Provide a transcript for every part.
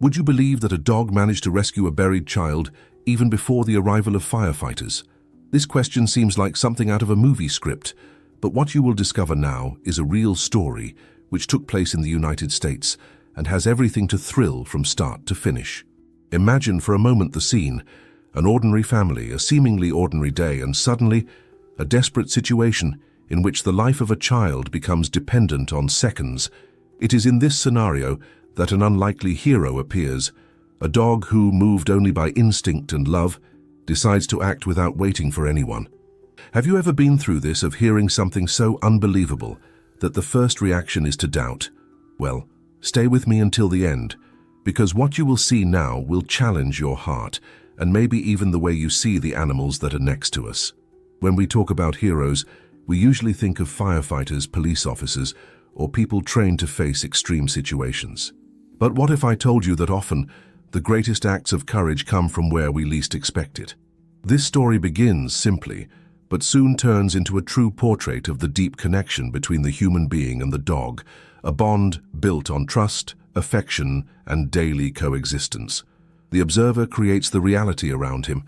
Would you believe that a dog managed to rescue a buried child even before the arrival of firefighters? This question seems like something out of a movie script, but what you will discover now is a real story which took place in the United States and has everything to thrill from start to finish. Imagine for a moment the scene: an ordinary family, a seemingly ordinary day, and suddenly a desperate situation in which the life of a child becomes dependent on seconds. It is in this scenario that an unlikely hero appears, a dog who, moved only by instinct and love, decides to act without waiting for anyone. Have you ever been through this, of hearing something so unbelievable that the first reaction is to doubt? Well, stay with me until the end, because what you will see now will challenge your heart and maybe even the way you see the animals that are next to us. When we talk about heroes, we usually think of firefighters, police officers, or people trained to face extreme situations. But what if I told you that often the greatest acts of courage come from where we least expect it? This story begins simply, but soon turns into a true portrait of the deep connection between the human being and the dog, a bond built on trust, affection, and daily coexistence. The observer creates the reality around him,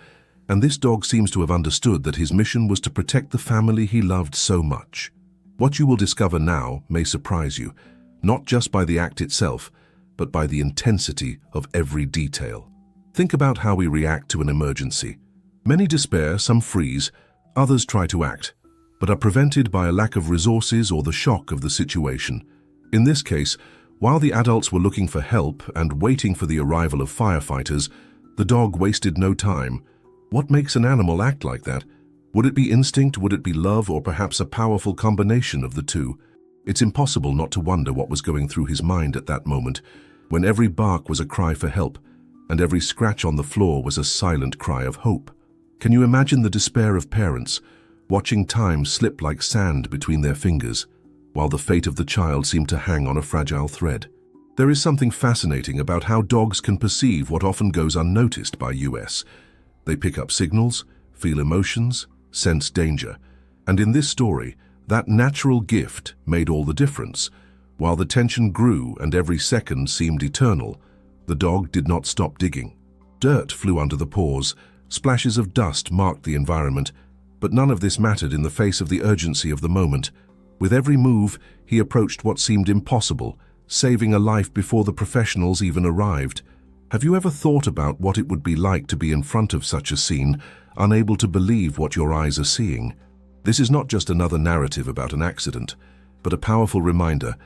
and this dog seems to have understood that his mission was to protect the family he loved so much. What you will discover now may surprise you, not just by the act itself, but by the intensity of every detail. Think about how we react to an emergency. Many despair, some freeze, others try to act, but are prevented by a lack of resources or the shock of the situation. In this case, while the adults were looking for help and waiting for the arrival of firefighters, the dog wasted no time. What makes an animal act like that? Would it be instinct, would it be love, or perhaps a powerful combination of the two? It's impossible not to wonder what was going through his mind at that moment, when every bark was a cry for help, and every scratch on the floor was a silent cry of hope. Can you imagine the despair of parents, watching time slip like sand between their fingers, while the fate of the child seemed to hang on a fragile thread? There is something fascinating about how dogs can perceive what often goes unnoticed by us. They pick up signals, feel emotions, sense danger, and in this story, that natural gift made all the difference. While the tension grew and every second seemed eternal, the dog did not stop digging. Dirt flew under the paws, splashes of dust marked the environment, but none of this mattered in the face of the urgency of the moment. With every move, he approached what seemed impossible, saving a life before the professionals even arrived. Have you ever thought about what it would be like to be in front of such a scene, unable to believe what your eyes are seeing? This is not just another narrative about an accident, but a powerful reminder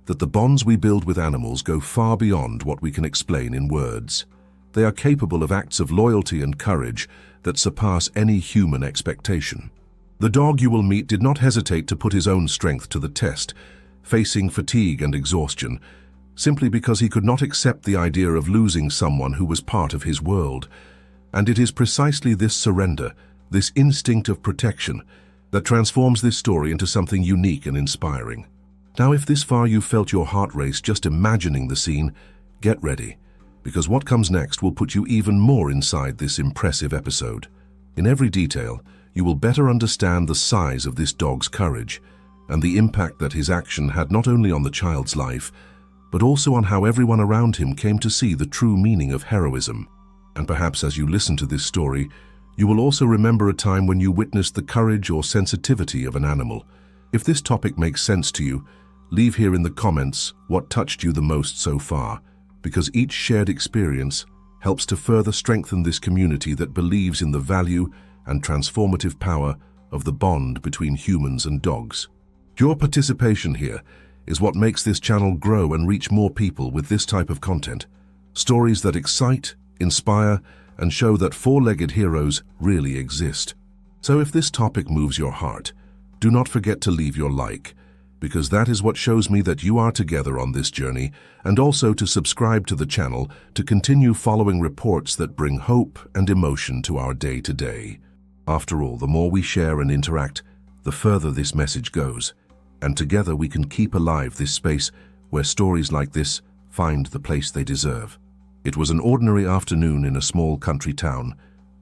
that the bonds we build with animals go far beyond what we can explain in words. They are capable of acts of loyalty and courage that surpass any human expectation. The dog you will meet did not hesitate to put his own strength to the test, facing fatigue and exhaustion, simply because he could not accept the idea of losing someone who was part of his world. And it is precisely this surrender, this instinct of protection, that transforms this story into something unique and inspiring. Now, if this far you've felt your heart race just imagining the scene, get ready, because what comes next will put you even more inside this impressive episode. In every detail, you will better understand the size of this dog's courage and the impact that his action had not only on the child's life, but also on how everyone around him came to see the true meaning of heroism. And perhaps as you listen to this story, you will also remember a time when you witnessed the courage or sensitivity of an animal. If this topic makes sense to you, leave here in the comments what touched you the most so far, because each shared experience helps to further strengthen this community that believes in the value and transformative power of the bond between humans and dogs. Your participation here is what makes this channel grow and reach more people with this type of content. Stories that excite, inspire, and show that four-legged heroes really exist. So if this topic moves your heart, do not forget to leave your like, because that is what shows me that you are together on this journey, and also to subscribe to the channel to continue following reports that bring hope and emotion to our day-to-day. After all, the more we share and interact, the further this message goes, and together we can keep alive this space where stories like this find the place they deserve. It was an ordinary afternoon in a small country town,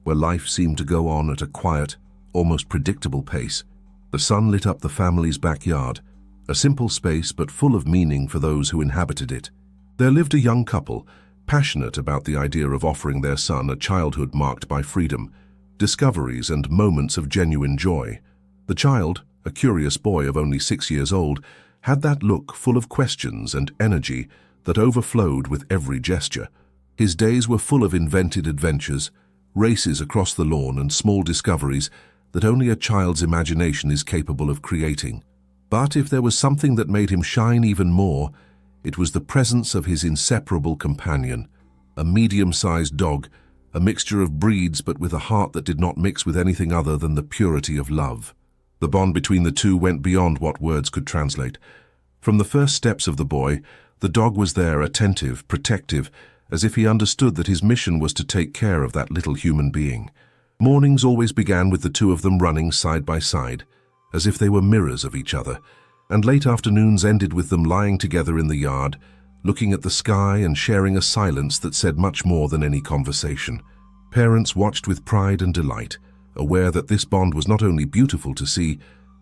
where life seemed to go on at a quiet, almost predictable pace. The sun lit up the family's backyard, a simple space but full of meaning for those who inhabited it. There lived a young couple, passionate about the idea of offering their son a childhood marked by freedom, discoveries, and moments of genuine joy. The child, a curious boy of only 6 years old, had that look full of questions and energy that overflowed with every gesture. His days were full of invented adventures, races across the lawn, and small discoveries that only a child's imagination is capable of creating. But if there was something that made him shine even more, it was the presence of his inseparable companion, a medium-sized dog, a mixture of breeds but with a heart that did not mix with anything other than the purity of love. The bond between the two went beyond what words could translate. From the first steps of the boy, the dog was there, attentive, protective, as if he understood that his mission was to take care of that little human being. Mornings always began with the two of them running side by side, as if they were mirrors of each other, and late afternoons ended with them lying together in the yard, looking at the sky and sharing a silence that said much more than any conversation. Parents watched with pride and delight, aware that this bond was not only beautiful to see,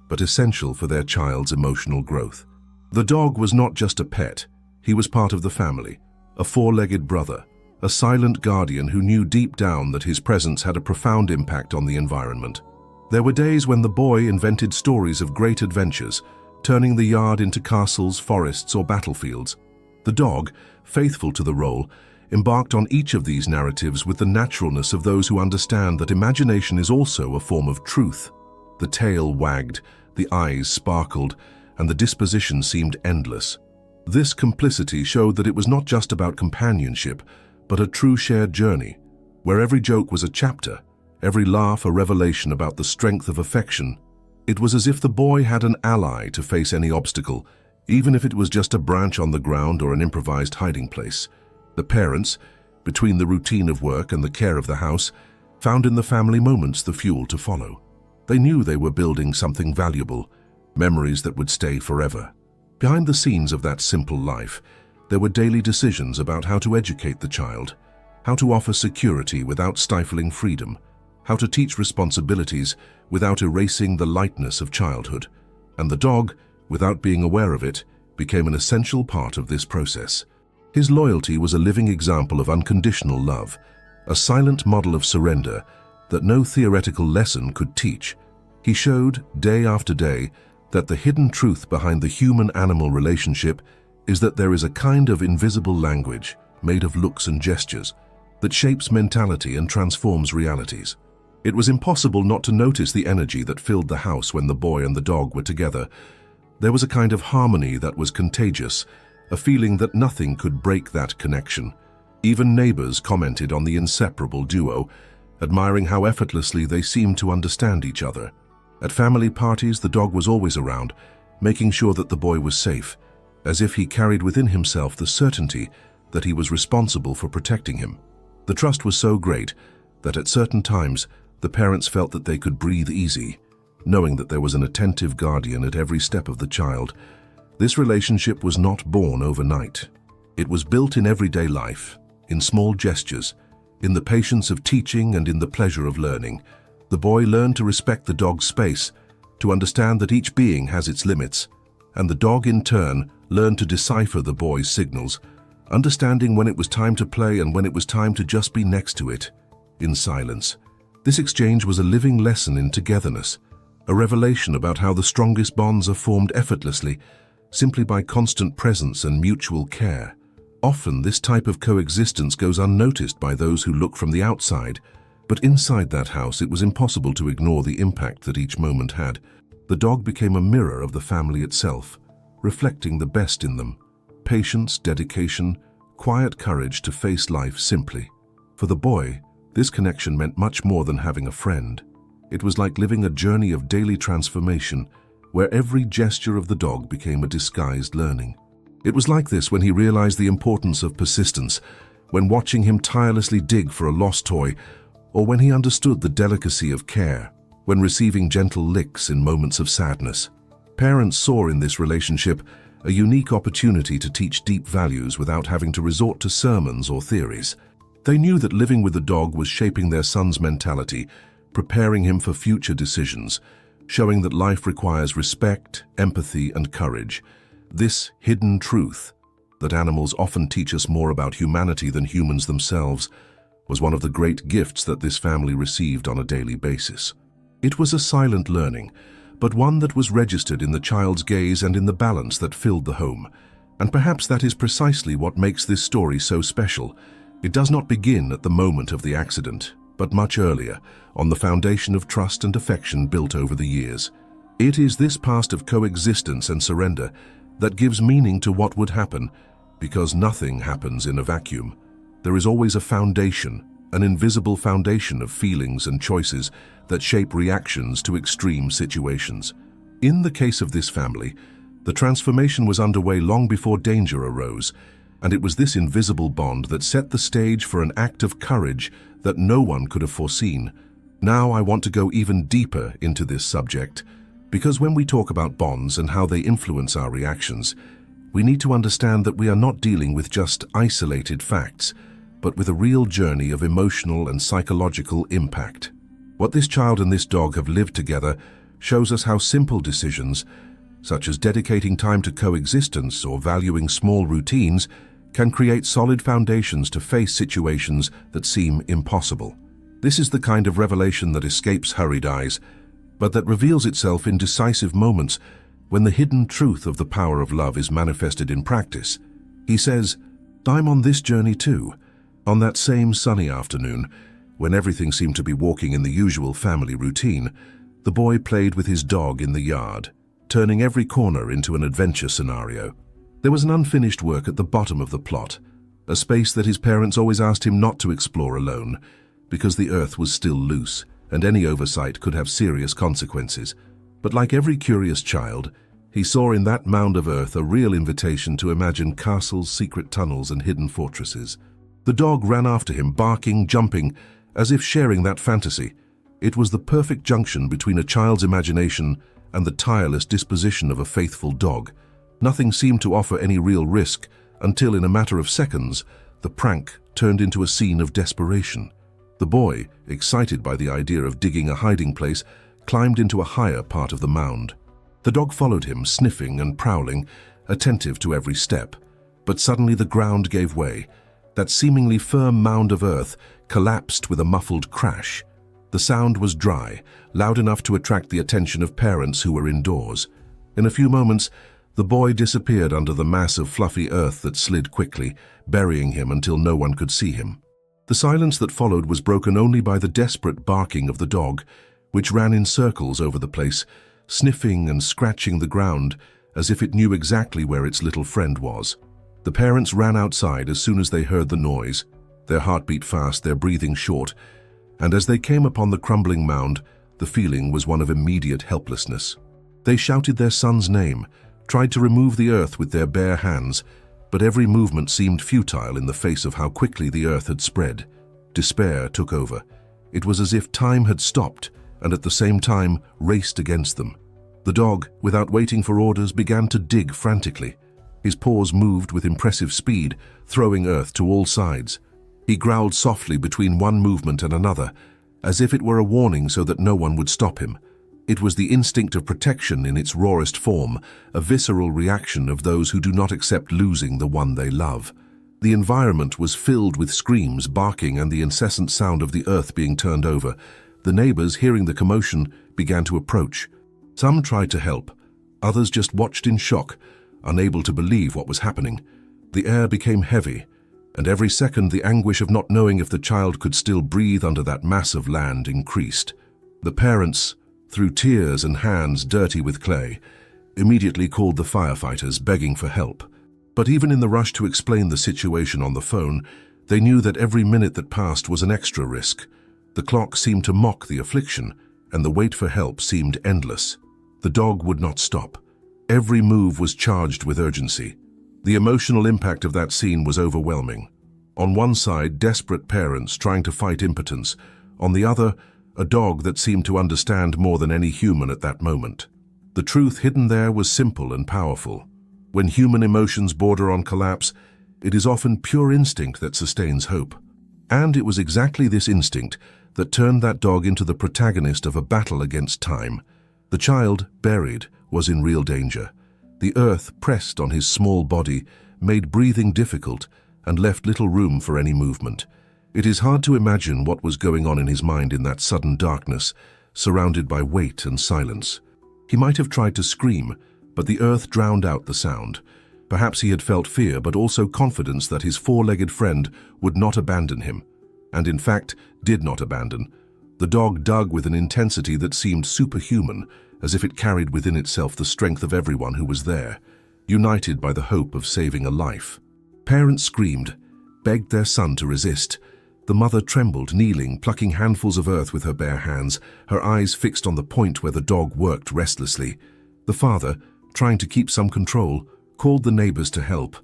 but essential for their child's emotional growth. The dog was not just a pet, he was part of the family, a four-legged brother, a silent guardian who knew deep down that his presence had a profound impact on the environment. There were days when the boy invented stories of great adventures, turning the yard into castles, forests, or battlefields. The dog, faithful to the role, embarked on each of these narratives with the naturalness of those who understand that imagination is also a form of truth. The tail wagged, the eyes sparkled, and the disposition seemed endless. This complicity showed that it was not just about companionship, but a true shared journey, where every joke was a chapter, every laugh a revelation about the strength of affection. It was as if the boy had an ally to face any obstacle, even if it was just a branch on the ground or an improvised hiding place. The parents, between the routine of work and the care of the house, found in the family moments the fuel to follow. They knew they were building something valuable, memories that would stay forever. Behind the scenes of that simple life, there were daily decisions about how to educate the child, how to offer security without stifling freedom, how to teach responsibilities without erasing the lightness of childhood. And the dog, without being aware of it, became an essential part of this process. His loyalty was a living example of unconditional love, a silent model of surrender that no theoretical lesson could teach. He showed, day after day, that the hidden truth behind the human-animal relationship is that there is a kind of invisible language, made of looks and gestures, that shapes mentality and transforms realities. It was impossible not to notice the energy that filled the house when the boy and the dog were together. There was a kind of harmony that was contagious, a feeling that nothing could break that connection. Even neighbors commented on the inseparable duo, admiring how effortlessly they seemed to understand each other. At family parties, the dog was always around, making sure that the boy was safe, as if he carried within himself the certainty that he was responsible for protecting him. The trust was so great that at certain times, the parents felt that they could breathe easy, knowing that there was an attentive guardian at every step of the child. This relationship was not born overnight. It was built in everyday life, in small gestures, in the patience of teaching and in the pleasure of learning. The boy learned to respect the dog's space, to understand that each being has its limits, and the dog in turn learned to decipher the boy's signals, understanding when it was time to play and when it was time to just be next to it, in silence. This exchange was a living lesson in togetherness, a revelation about how the strongest bonds are formed effortlessly, simply by constant presence and mutual care. Often, this type of coexistence goes unnoticed by those who look from the outside, but inside that house it was impossible to ignore the impact that each moment had. The dog became a mirror of the family itself, reflecting the best in them: patience, dedication, quiet courage to face life simply. For the boy, this connection meant much more than having a friend. It was like living a journey of daily transformation, where every gesture of the dog became a disguised learning. It was like this when he realized the importance of persistence, when watching him tirelessly dig for a lost toy, or when he understood the delicacy of care, when receiving gentle licks in moments of sadness. Parents saw in this relationship a unique opportunity to teach deep values without having to resort to sermons or theories. They knew that living with the dog was shaping their son's mentality, preparing him for future decisions, showing that life requires respect, empathy, and courage. This hidden truth that animals often teach us more about humanity than humans themselves, was one of the great gifts that this family received on a daily basis. It was a silent learning, but one that was registered in the child's gaze and in the balance that filled the home. And perhaps that is precisely what makes this story so special. It does not begin at the moment of the accident, but much earlier, on the foundation of trust and affection built over the years. It is this past of coexistence and surrender that gives meaning to what would happen, because nothing happens in a vacuum. There is always a foundation, an invisible foundation of feelings and choices that shape reactions to extreme situations. In the case of this family, the transformation was underway long before danger arose, and it was this invisible bond that set the stage for an act of courage that no one could have foreseen. Now I want to go even deeper into this subject, because when we talk about bonds and how they influence our reactions, we need to understand that we are not dealing with just isolated facts, but with a real journey of emotional and psychological impact. What this child and this dog have lived together shows us how simple decisions, such as dedicating time to coexistence or valuing small routines, can create solid foundations to face situations that seem impossible. This is the kind of revelation that escapes hurried eyes, but that reveals itself in decisive moments when the hidden truth of the power of love is manifested in practice. He says, "I'm on this journey too." On that same sunny afternoon, when everything seemed to be walking in the usual family routine, the boy played with his dog in the yard, turning every corner into an adventure scenario. There was an unfinished work at the bottom of the plot, a space that his parents always asked him not to explore alone, because the earth was still loose, and any oversight could have serious consequences. But like every curious child, he saw in that mound of earth a real invitation to imagine castles, secret tunnels, and hidden fortresses. The dog ran after him, barking, jumping, as if sharing that fantasy. It was the perfect junction between a child's imagination and the tireless disposition of a faithful dog. Nothing seemed to offer any real risk until, in a matter of seconds, the prank turned into a scene of desperation. The boy, excited by the idea of digging a hiding place, climbed into a higher part of the mound. The dog followed him, sniffing and prowling, attentive to every step. But suddenly the ground gave way. That seemingly firm mound of earth collapsed with a muffled crash. The sound was dry, loud enough to attract the attention of parents who were indoors. In a few moments, the boy disappeared under the mass of fluffy earth that slid quickly, burying him until no one could see him. The silence that followed was broken only by the desperate barking of the dog, which ran in circles over the place, sniffing and scratching the ground as if it knew exactly where its little friend was. The parents ran outside as soon as they heard the noise. Their heart beat fast, their breathing short, and as they came upon the crumbling mound, the feeling was one of immediate helplessness. They shouted their son's name, tried to remove the earth with their bare hands, but every movement seemed futile in the face of how quickly the earth had spread. Despair took over. It was as if time had stopped and at the same time raced against them. The dog, without waiting for orders, began to dig frantically. His paws moved with impressive speed, throwing earth to all sides. He growled softly between one movement and another, as if it were a warning so that no one would stop him. It was the instinct of protection in its rawest form, a visceral reaction of those who do not accept losing the one they love. The environment was filled with screams, barking, and the incessant sound of the earth being turned over. The neighbors, hearing the commotion, began to approach. Some tried to help. Others just watched in shock, unable to believe what was happening. The air became heavy, and every second the anguish of not knowing if the child could still breathe under that mass of land increased. The parents, through tears and hands dirty with clay, immediately called the firefighters, begging for help. But even in the rush to explain the situation on the phone, they knew that every minute that passed was an extra risk. The clock seemed to mock the affliction, and the wait for help seemed endless. The dog would not stop. Every move was charged with urgency. The emotional impact of that scene was overwhelming. On one side, desperate parents trying to fight impotence. On the other, a dog that seemed to understand more than any human at that moment. The truth hidden there was simple and powerful. When human emotions border on collapse, it is often pure instinct that sustains hope. And it was exactly this instinct that turned that dog into the protagonist of a battle against time. The child, buried, was in real danger. The earth pressed on his small body, made breathing difficult and left little room for any movement. It is hard to imagine what was going on in his mind in that sudden darkness, surrounded by weight and silence. He might have tried to scream, but the earth drowned out the sound. Perhaps he had felt fear, but also confidence that his four-legged friend would not abandon him, and in fact did not abandon. The dog dug with an intensity that seemed superhuman, as if it carried within itself the strength of everyone who was there, united by the hope of saving a life. Parents screamed, begged their son to resist. The mother trembled, kneeling, plucking handfuls of earth with her bare hands, her eyes fixed on the point where the dog worked restlessly. The father, trying to keep some control, called the neighbors to help,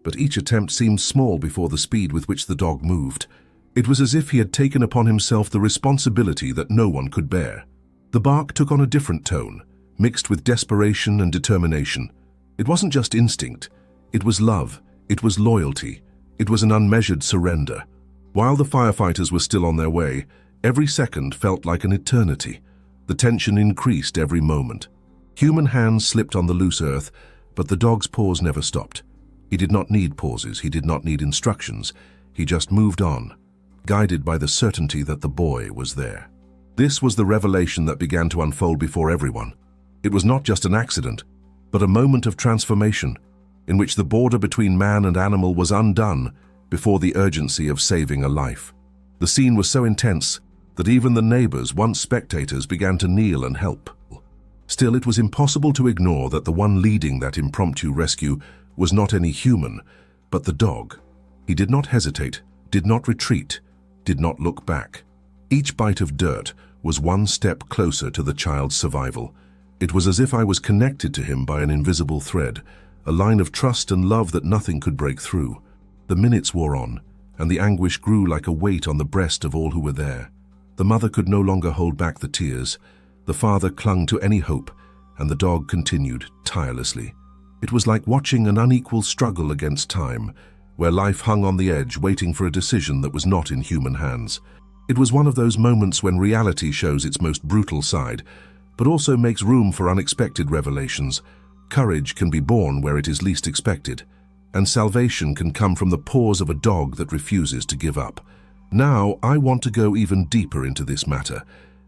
but each attempt seemed small before the speed with which the dog moved. It was as if he had taken upon himself the responsibility that no one could bear. The bark took on a different tone, mixed with desperation and determination. It wasn't just instinct. It was love. It was loyalty. It was an unmeasured surrender. While the firefighters were still on their way, every second felt like an eternity. The tension increased every moment. Human hands slipped on the loose earth, but the dog's paws never stopped. He did not need pauses. He did not need instructions. He just moved on, guided by the certainty that the boy was there. This was the revelation that began to unfold before everyone. It was not just an accident, but a moment of transformation, in which the border between man and animal was undone before the urgency of saving a life. The scene was so intense that even the neighbors, once spectators, began to kneel and help. Still, it was impossible to ignore that the one leading that impromptu rescue was not any human, but the dog. He did not hesitate, did not retreat, did not look back. Each bite of dirt was one step closer to the child's survival. It was as if I was connected to him by an invisible thread, a line of trust and love that nothing could break through. The minutes wore on, and the anguish grew like a weight on the breast of all who were there. The mother could no longer hold back the tears. The father clung to any hope, and the dog continued tirelessly. It was like watching an unequal struggle against time, where life hung on the edge, waiting for a decision that was not in human hands. It was one of those moments when reality shows its most brutal side, but also makes room for unexpected revelations. Courage can be born where it is least expected, and salvation can come from the paws of a dog that refuses to give up. Now, I want to go even deeper into this matter,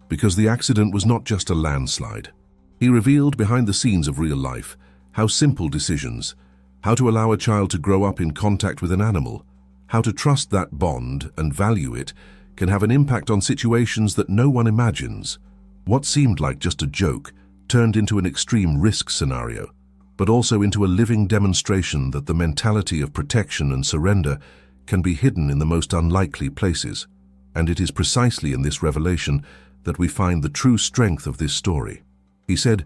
because the accident was not just a landslide. He revealed behind the scenes of real life how simple decisions, how to allow a child to grow up in contact with an animal, how to trust that bond and value it, can have an impact on situations that no one imagines. What seemed like just a joke turned into an extreme risk scenario, but also into a living demonstration that the mentality of protection and surrender can be hidden in the most unlikely places. And it is precisely in this revelation that we find the true strength of this story. He said,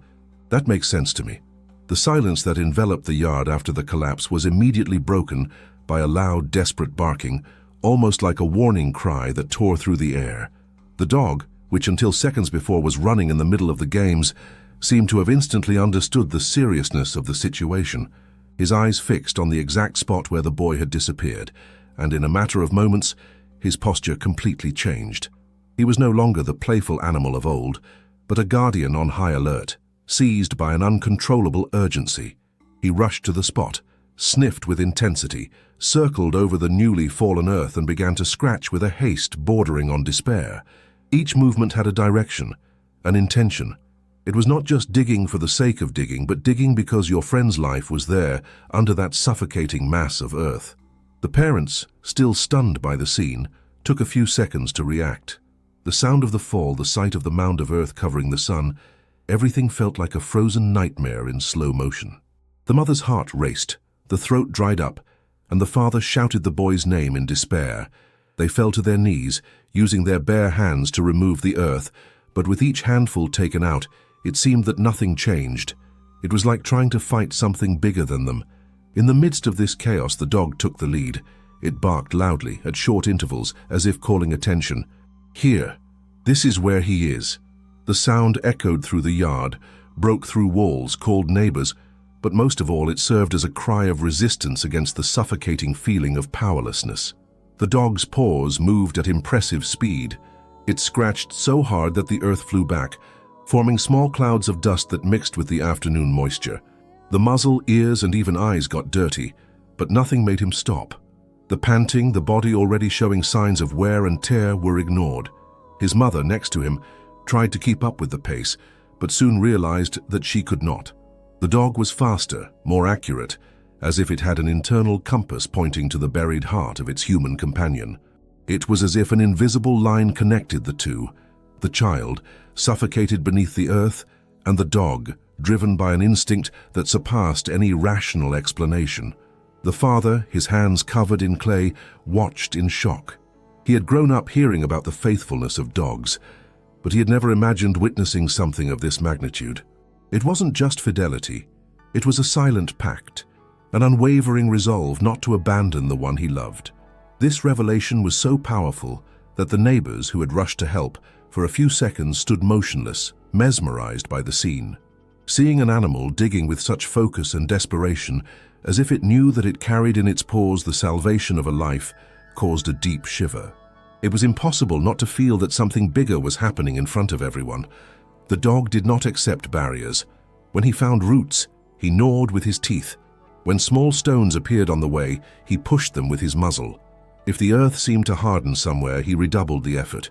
"That makes sense to me." The silence that enveloped the yard after the collapse was immediately broken by a loud, desperate barking, almost like a warning cry that tore through the air. The dog, which until seconds before was running in the middle of the games, seemed to have instantly understood the seriousness of the situation. His eyes fixed on the exact spot where the boy had disappeared, and in a matter of moments, his posture completely changed. He was no longer the playful animal of old, but a guardian on high alert, seized by an uncontrollable urgency. He rushed to the spot, sniffed with intensity, circled over the newly fallen earth and began to scratch with a haste bordering on despair. Each movement had a direction, an intention. It was not just digging for the sake of digging, but digging because your friend's life was there under that suffocating mass of earth. The parents, still stunned by the scene, took a few seconds to react. The sound of the fall, the sight of the mound of earth covering the son, everything felt like a frozen nightmare in slow motion. The mother's heart raced, the throat dried up, and the father shouted the boy's name in despair. They fell to their knees, using their bare hands to remove the earth, but with each handful taken out, it seemed that nothing changed. It was like trying to fight something bigger than them. In the midst of this chaos, the dog took the lead. It barked loudly, at short intervals, as if calling attention. "Here, this is where he is." The sound echoed through the yard, broke through walls, called neighbors, but most of all it served as a cry of resistance against the suffocating feeling of powerlessness. The dog's paws moved at impressive speed. It scratched so hard that the earth flew back, forming small clouds of dust that mixed with the afternoon moisture. The muzzle, ears, and even eyes got dirty, But nothing made him stop. The panting, the body already showing signs of wear and tear, were ignored. His mother, next to him, tried to keep up with the pace, but soon realized that she could not. The dog was faster, more accurate, as if it had an internal compass pointing to the buried heart of its human companion. It was as if an invisible line connected the two, the child, suffocated beneath the earth, and the dog, driven by an instinct that surpassed any rational explanation. The father, his hands covered in clay, watched in shock. He had grown up hearing about the faithfulness of dogs, but he had never imagined witnessing something of this magnitude. It wasn't just fidelity, it was a silent pact, an unwavering resolve not to abandon the one he loved. This revelation was so powerful that the neighbors who had rushed to help for a few seconds stood motionless, mesmerized by the scene. Seeing an animal digging with such focus and desperation, as if it knew that it carried in its paws the salvation of a life, caused a deep shiver. It was impossible not to feel that something bigger was happening in front of everyone. The dog did not accept barriers. When he found roots, he gnawed with his teeth. When small stones appeared on the way, he pushed them with his muzzle. If the earth seemed to harden somewhere, he redoubled the effort.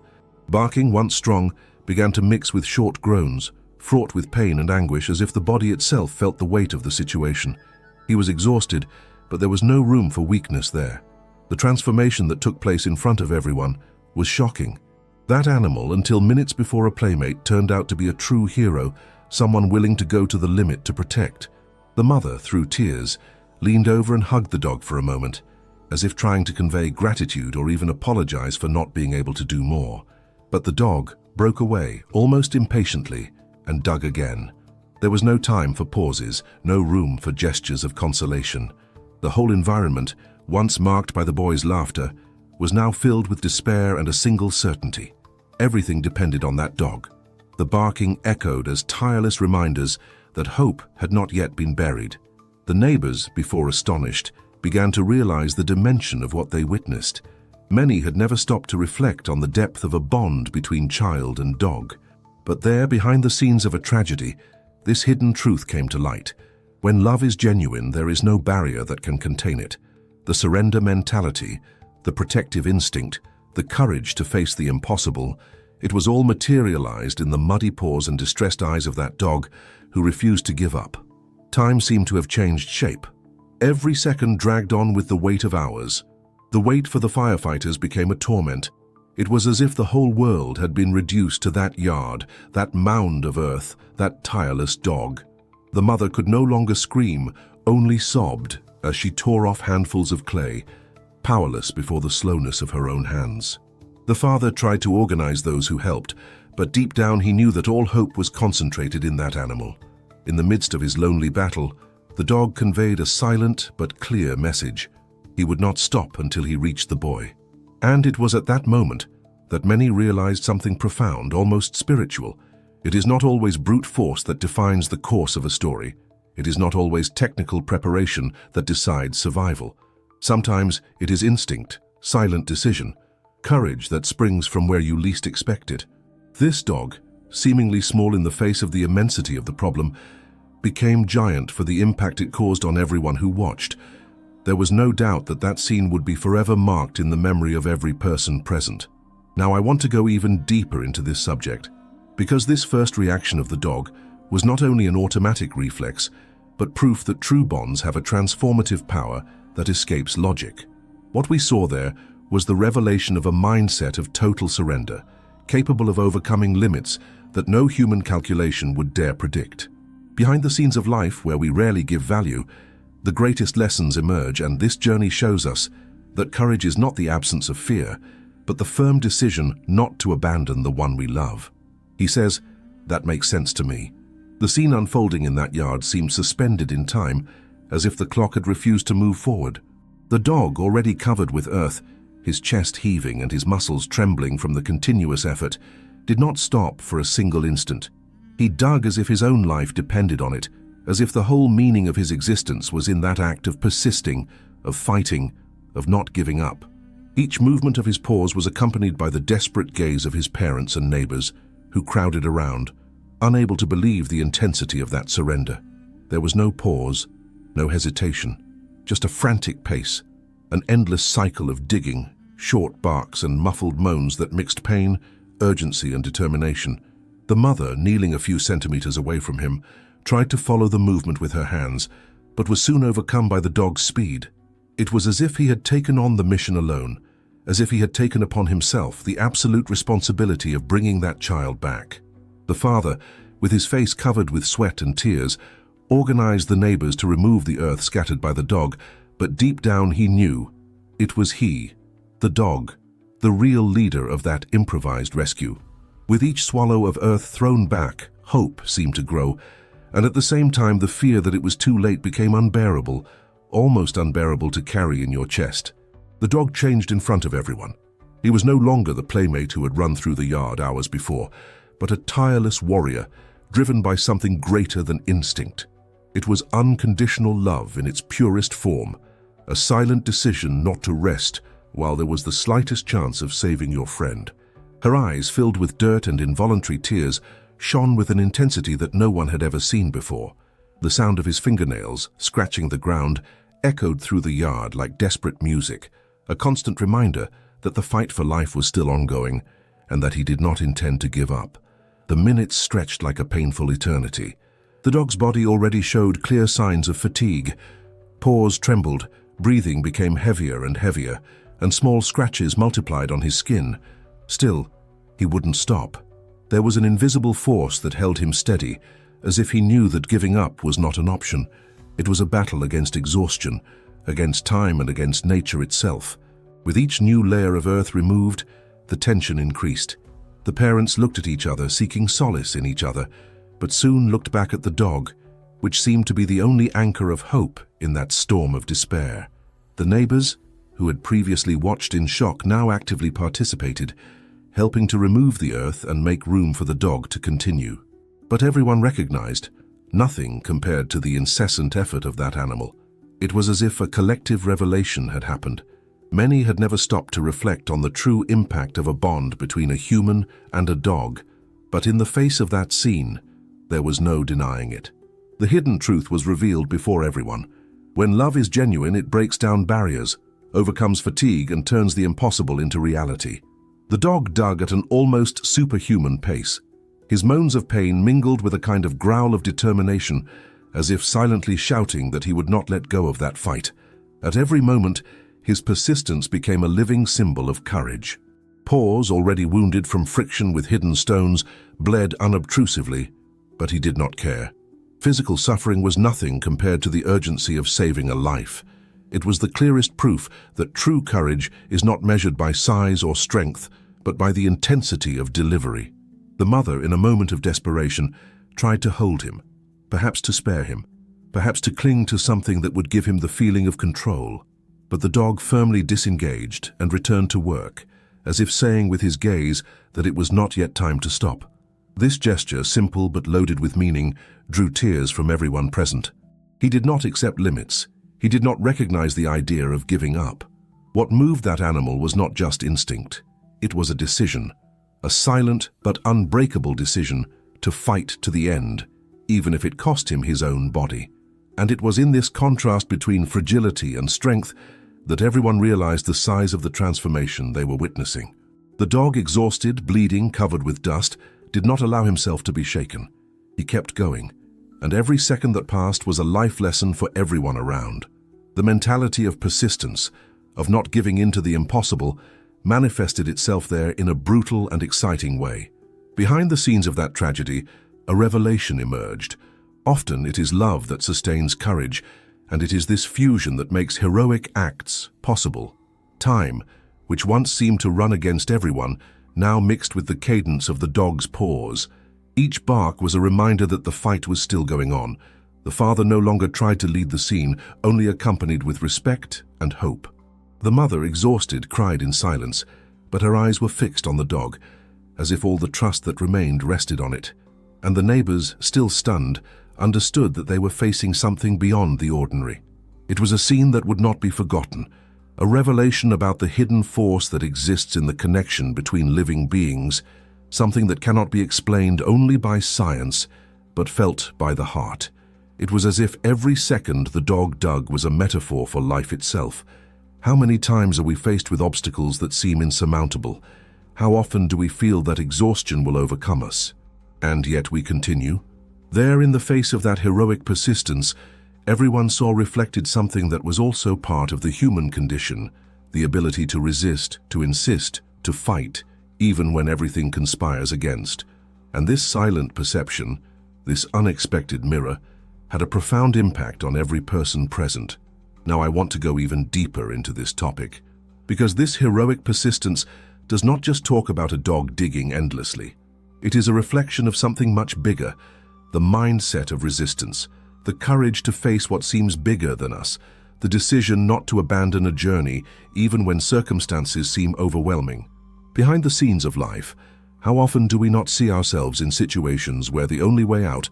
Barking, once strong, began to mix with short groans, fraught with pain and anguish, as if the body itself felt the weight of the situation. He was exhausted, but there was no room for weakness there. The transformation that took place in front of everyone was shocking. That animal, until minutes before a playmate, turned out to be a true hero, someone willing to go to the limit to protect. The mother, through tears, leaned over and hugged the dog for a moment, as if trying to convey gratitude or even apologize for not being able to do more. But the dog broke away, almost impatiently, and dug again. There was no time for pauses, no room for gestures of consolation. The whole environment, once marked by the boy's laughter, was now filled with despair and a single certainty. Everything depended on that dog. The barking echoed as tireless reminders that hope had not yet been buried. The neighbors, before astonished, began to realize the dimension of what they witnessed. Many had never stopped to reflect on the depth of a bond between child and dog. But there, behind the scenes of a tragedy, this hidden truth came to light. When love is genuine, there is no barrier that can contain it. The surrender mentality, the protective instinct, the courage to face the impossible, it was all materialized in the muddy paws and distressed eyes of that dog who refused to give up. Time seemed to have changed shape. Every second dragged on with the weight of hours. The wait for the firefighters became a torment. It was as if the whole world had been reduced to that yard, that mound of earth, that tireless dog. The mother could no longer scream, only sobbed as she tore off handfuls of clay, powerless before the slowness of her own hands. The father tried to organize those who helped, but deep down he knew that all hope was concentrated in that animal. In the midst of his lonely battle, the dog conveyed a silent but clear message. He would not stop until he reached the boy. And it was at that moment that many realized something profound, almost spiritual. It is not always brute force that defines the course of a story. It is not always technical preparation that decides survival. Sometimes it is instinct, silent decision, courage that springs from where you least expect it. This dog, seemingly small in the face of the immensity of the problem, became giant for the impact it caused on everyone who watched. There was no doubt that that scene would be forever marked in the memory of every person present. Now I want to go even deeper into this subject, because this first reaction of the dog was not only an automatic reflex, but proof that true bonds have a transformative power that escapes logic. What we saw there was the revelation of a mindset of total surrender, capable of overcoming limits that no human calculation would dare predict. Behind the scenes of life, where we rarely give value, the greatest lessons emerge, and this journey shows us that courage is not the absence of fear, but the firm decision not to abandon the one we love. He says, "That makes sense to me." The scene unfolding in that yard seemed suspended in time, as if the clock had refused to move forward. The dog, already covered with earth, his chest heaving and his muscles trembling from the continuous effort, did not stop for a single instant. He dug as if his own life depended on it, as if the whole meaning of his existence was in that act of persisting, of fighting, of not giving up. Each movement of his paws was accompanied by the desperate gaze of his parents and neighbors, who crowded around, unable to believe the intensity of that surrender. There was no pause, no hesitation, just a frantic pace, an endless cycle of digging, short barks and muffled moans that mixed pain, urgency and determination. The mother, kneeling a few centimeters away from him, tried to follow the movement with her hands, but was soon overcome by the dog's speed. It was as if he had taken on the mission alone, as if he had taken upon himself the absolute responsibility of bringing that child back. The father, with his face covered with sweat and tears, organized the neighbors to remove the earth scattered by the dog, but deep down he knew it was he, the dog, the real leader of that improvised rescue. With each swallow of earth thrown back, hope seemed to grow, and at the same time the fear that it was too late became unbearable, almost unbearable to carry in your chest. The dog changed in front of everyone. He was no longer the playmate who had run through the yard hours before, but a tireless warrior, driven by something greater than instinct. It was unconditional love in its purest form, a silent decision not to rest while there was the slightest chance of saving your friend. Her eyes, filled with dirt and involuntary tears, shone with an intensity that no one had ever seen before. The sound of his fingernails, scratching the ground, echoed through the yard like desperate music, a constant reminder that the fight for life was still ongoing and that he did not intend to give up. The minutes stretched like a painful eternity. The dog's body already showed clear signs of fatigue. Paws trembled, breathing became heavier and heavier, and small scratches multiplied on his skin. Still, he wouldn't stop. There was an invisible force that held him steady, as if he knew that giving up was not an option. It was a battle against exhaustion, against time and against nature itself. With each new layer of earth removed, the tension increased. The parents looked at each other, seeking solace in each other, but soon looked back at the dog, which seemed to be the only anchor of hope in that storm of despair. The neighbors, who had previously watched in shock, now actively participated, helping to remove the earth and make room for the dog to continue. But everyone recognized nothing compared to the incessant effort of that animal. It was as if a collective revelation had happened. Many had never stopped to reflect on the true impact of a bond between a human and a dog, but in the face of that scene, there was no denying it. The hidden truth was revealed before everyone. When love is genuine, it breaks down barriers, overcomes fatigue, and turns the impossible into reality. The dog dug at an almost superhuman pace. His moans of pain mingled with a kind of growl of determination, as if silently shouting that he would not let go of that fight. At every moment, his persistence became a living symbol of courage. Paws, already wounded from friction with hidden stones, bled unobtrusively, but he did not care. Physical suffering was nothing compared to the urgency of saving a life. It was the clearest proof that true courage is not measured by size or strength, but by the intensity of delivery. The mother, in a moment of desperation, tried to hold him, perhaps to spare him, perhaps to cling to something that would give him the feeling of control. But the dog firmly disengaged and returned to work, as if saying with his gaze that it was not yet time to stop. This gesture, simple but loaded with meaning, drew tears from everyone present. He did not accept limits. He did not recognize the idea of giving up. What moved that animal was not just instinct. It was a decision, a silent but unbreakable decision to fight to the end, even if it cost him his own body. And it was in this contrast between fragility and strength that everyone realized the size of the transformation they were witnessing. The dog, exhausted, bleeding, covered with dust, did not allow himself to be shaken. He kept going, and every second that passed was a life lesson for everyone around. The mentality of persistence, of not giving in to the impossible, manifested itself there in a brutal and exciting way. Behind the scenes of that tragedy, a revelation emerged. Often it is love that sustains courage, and it is this fusion that makes heroic acts possible. Time, which once seemed to run against everyone, now mixed with the cadence of the dog's paws. Each bark was a reminder that the fight was still going on. The father no longer tried to lead the scene, only accompanied with respect and hope. The mother, exhausted, cried in silence, but her eyes were fixed on the dog, as if all the trust that remained rested on it. And the neighbors, still stunned, understood that they were facing something beyond the ordinary. It was a scene that would not be forgotten, a revelation about the hidden force that exists in the connection between living beings, something that cannot be explained only by science, but felt by the heart. It was as if every second the dog dug was a metaphor for life itself. How many times are we faced with obstacles that seem insurmountable? How often do we feel that exhaustion will overcome us? And yet we continue. There, in the face of that heroic persistence, everyone saw reflected something that was also part of the human condition, the ability to resist, to insist, to fight, even when everything conspires against. And this silent perception, this unexpected mirror, had a profound impact on every person present. Now I want to go even deeper into this topic, because this heroic persistence does not just talk about a dog digging endlessly. It is a reflection of something much bigger, the mindset of resistance, the courage to face what seems bigger than us, the decision not to abandon a journey even when circumstances seem overwhelming. Behind the scenes of life, how often do we not see ourselves in situations where the only way out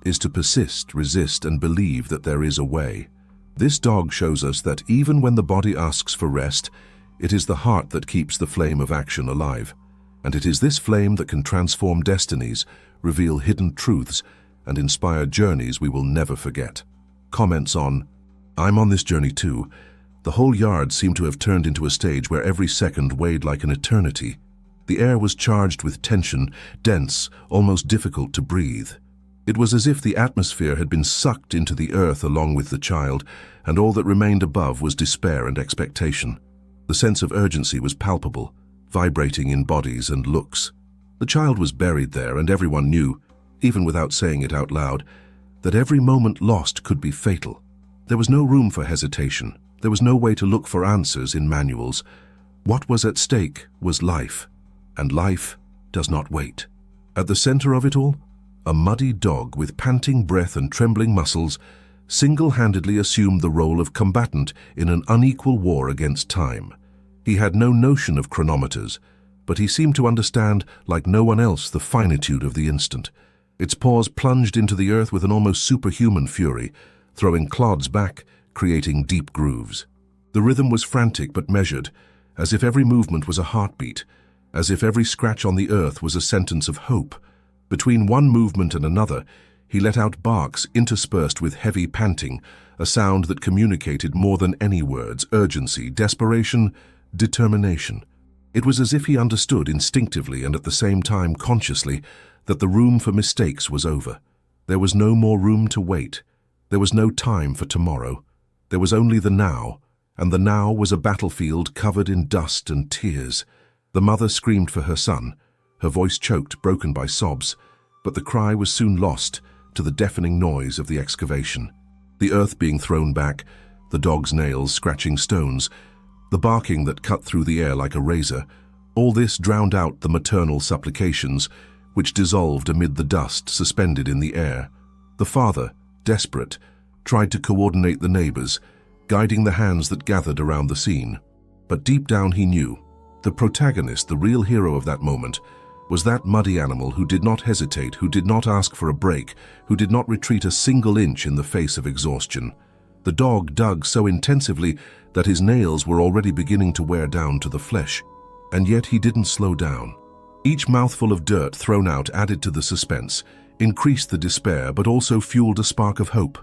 is to persist, resist, and believe that there is a way? This dog shows us that even when the body asks for rest, it is the heart that keeps the flame of action alive. And it is this flame that can transform destinies, reveal hidden truths, and inspire journeys we will never forget. Comments on, "I'm on this journey too." The whole yard seemed to have turned into a stage where every second weighed like an eternity. The air was charged with tension, dense, almost difficult to breathe. It was as if the atmosphere had been sucked into the earth along with the child, and all that remained above was despair and expectation. The sense of urgency was palpable, vibrating in bodies and looks. The child was buried there, and everyone knew, even without saying it out loud, that every moment lost could be fatal. There was no room for hesitation. There was no way to look for answers in manuals. What was at stake was life, and life does not wait. At the center of it all, a muddy dog with panting breath and trembling muscles single-handedly assumed the role of combatant in an unequal war against time. He had no notion of chronometers, but he seemed to understand, like no one else, the finitude of the instant. Its paws plunged into the earth with an almost superhuman fury, throwing clods back, creating deep grooves. The rhythm was frantic but measured, as if every movement was a heartbeat, as if every scratch on the earth was a sentence of hope. Between one movement and another, he let out barks interspersed with heavy panting, a sound that communicated more than any words: urgency, desperation, determination. It was as if he understood instinctively and at the same time consciously that the room for mistakes was over. There was no more room to wait. There was no time for tomorrow. There was only the now, and the now was a battlefield covered in dust and tears. The mother screamed for her son, her voice choked, broken by sobs, but the cry was soon lost to the deafening noise of the excavation. The earth being thrown back, the dog's nails scratching stones, the barking that cut through the air like a razor, all this drowned out the maternal supplications, which dissolved amid the dust suspended in the air. The father, desperate, tried to coordinate the neighbors, guiding the hands that gathered around the scene. But deep down he knew, the protagonist, the real hero of that moment, was that muddy animal who did not hesitate, who did not ask for a break, who did not retreat a single inch in the face of exhaustion. The dog dug so intensively that his nails were already beginning to wear down to the flesh, and yet he didn't slow down. Each mouthful of dirt thrown out added to the suspense, increased the despair, but also fueled a spark of hope.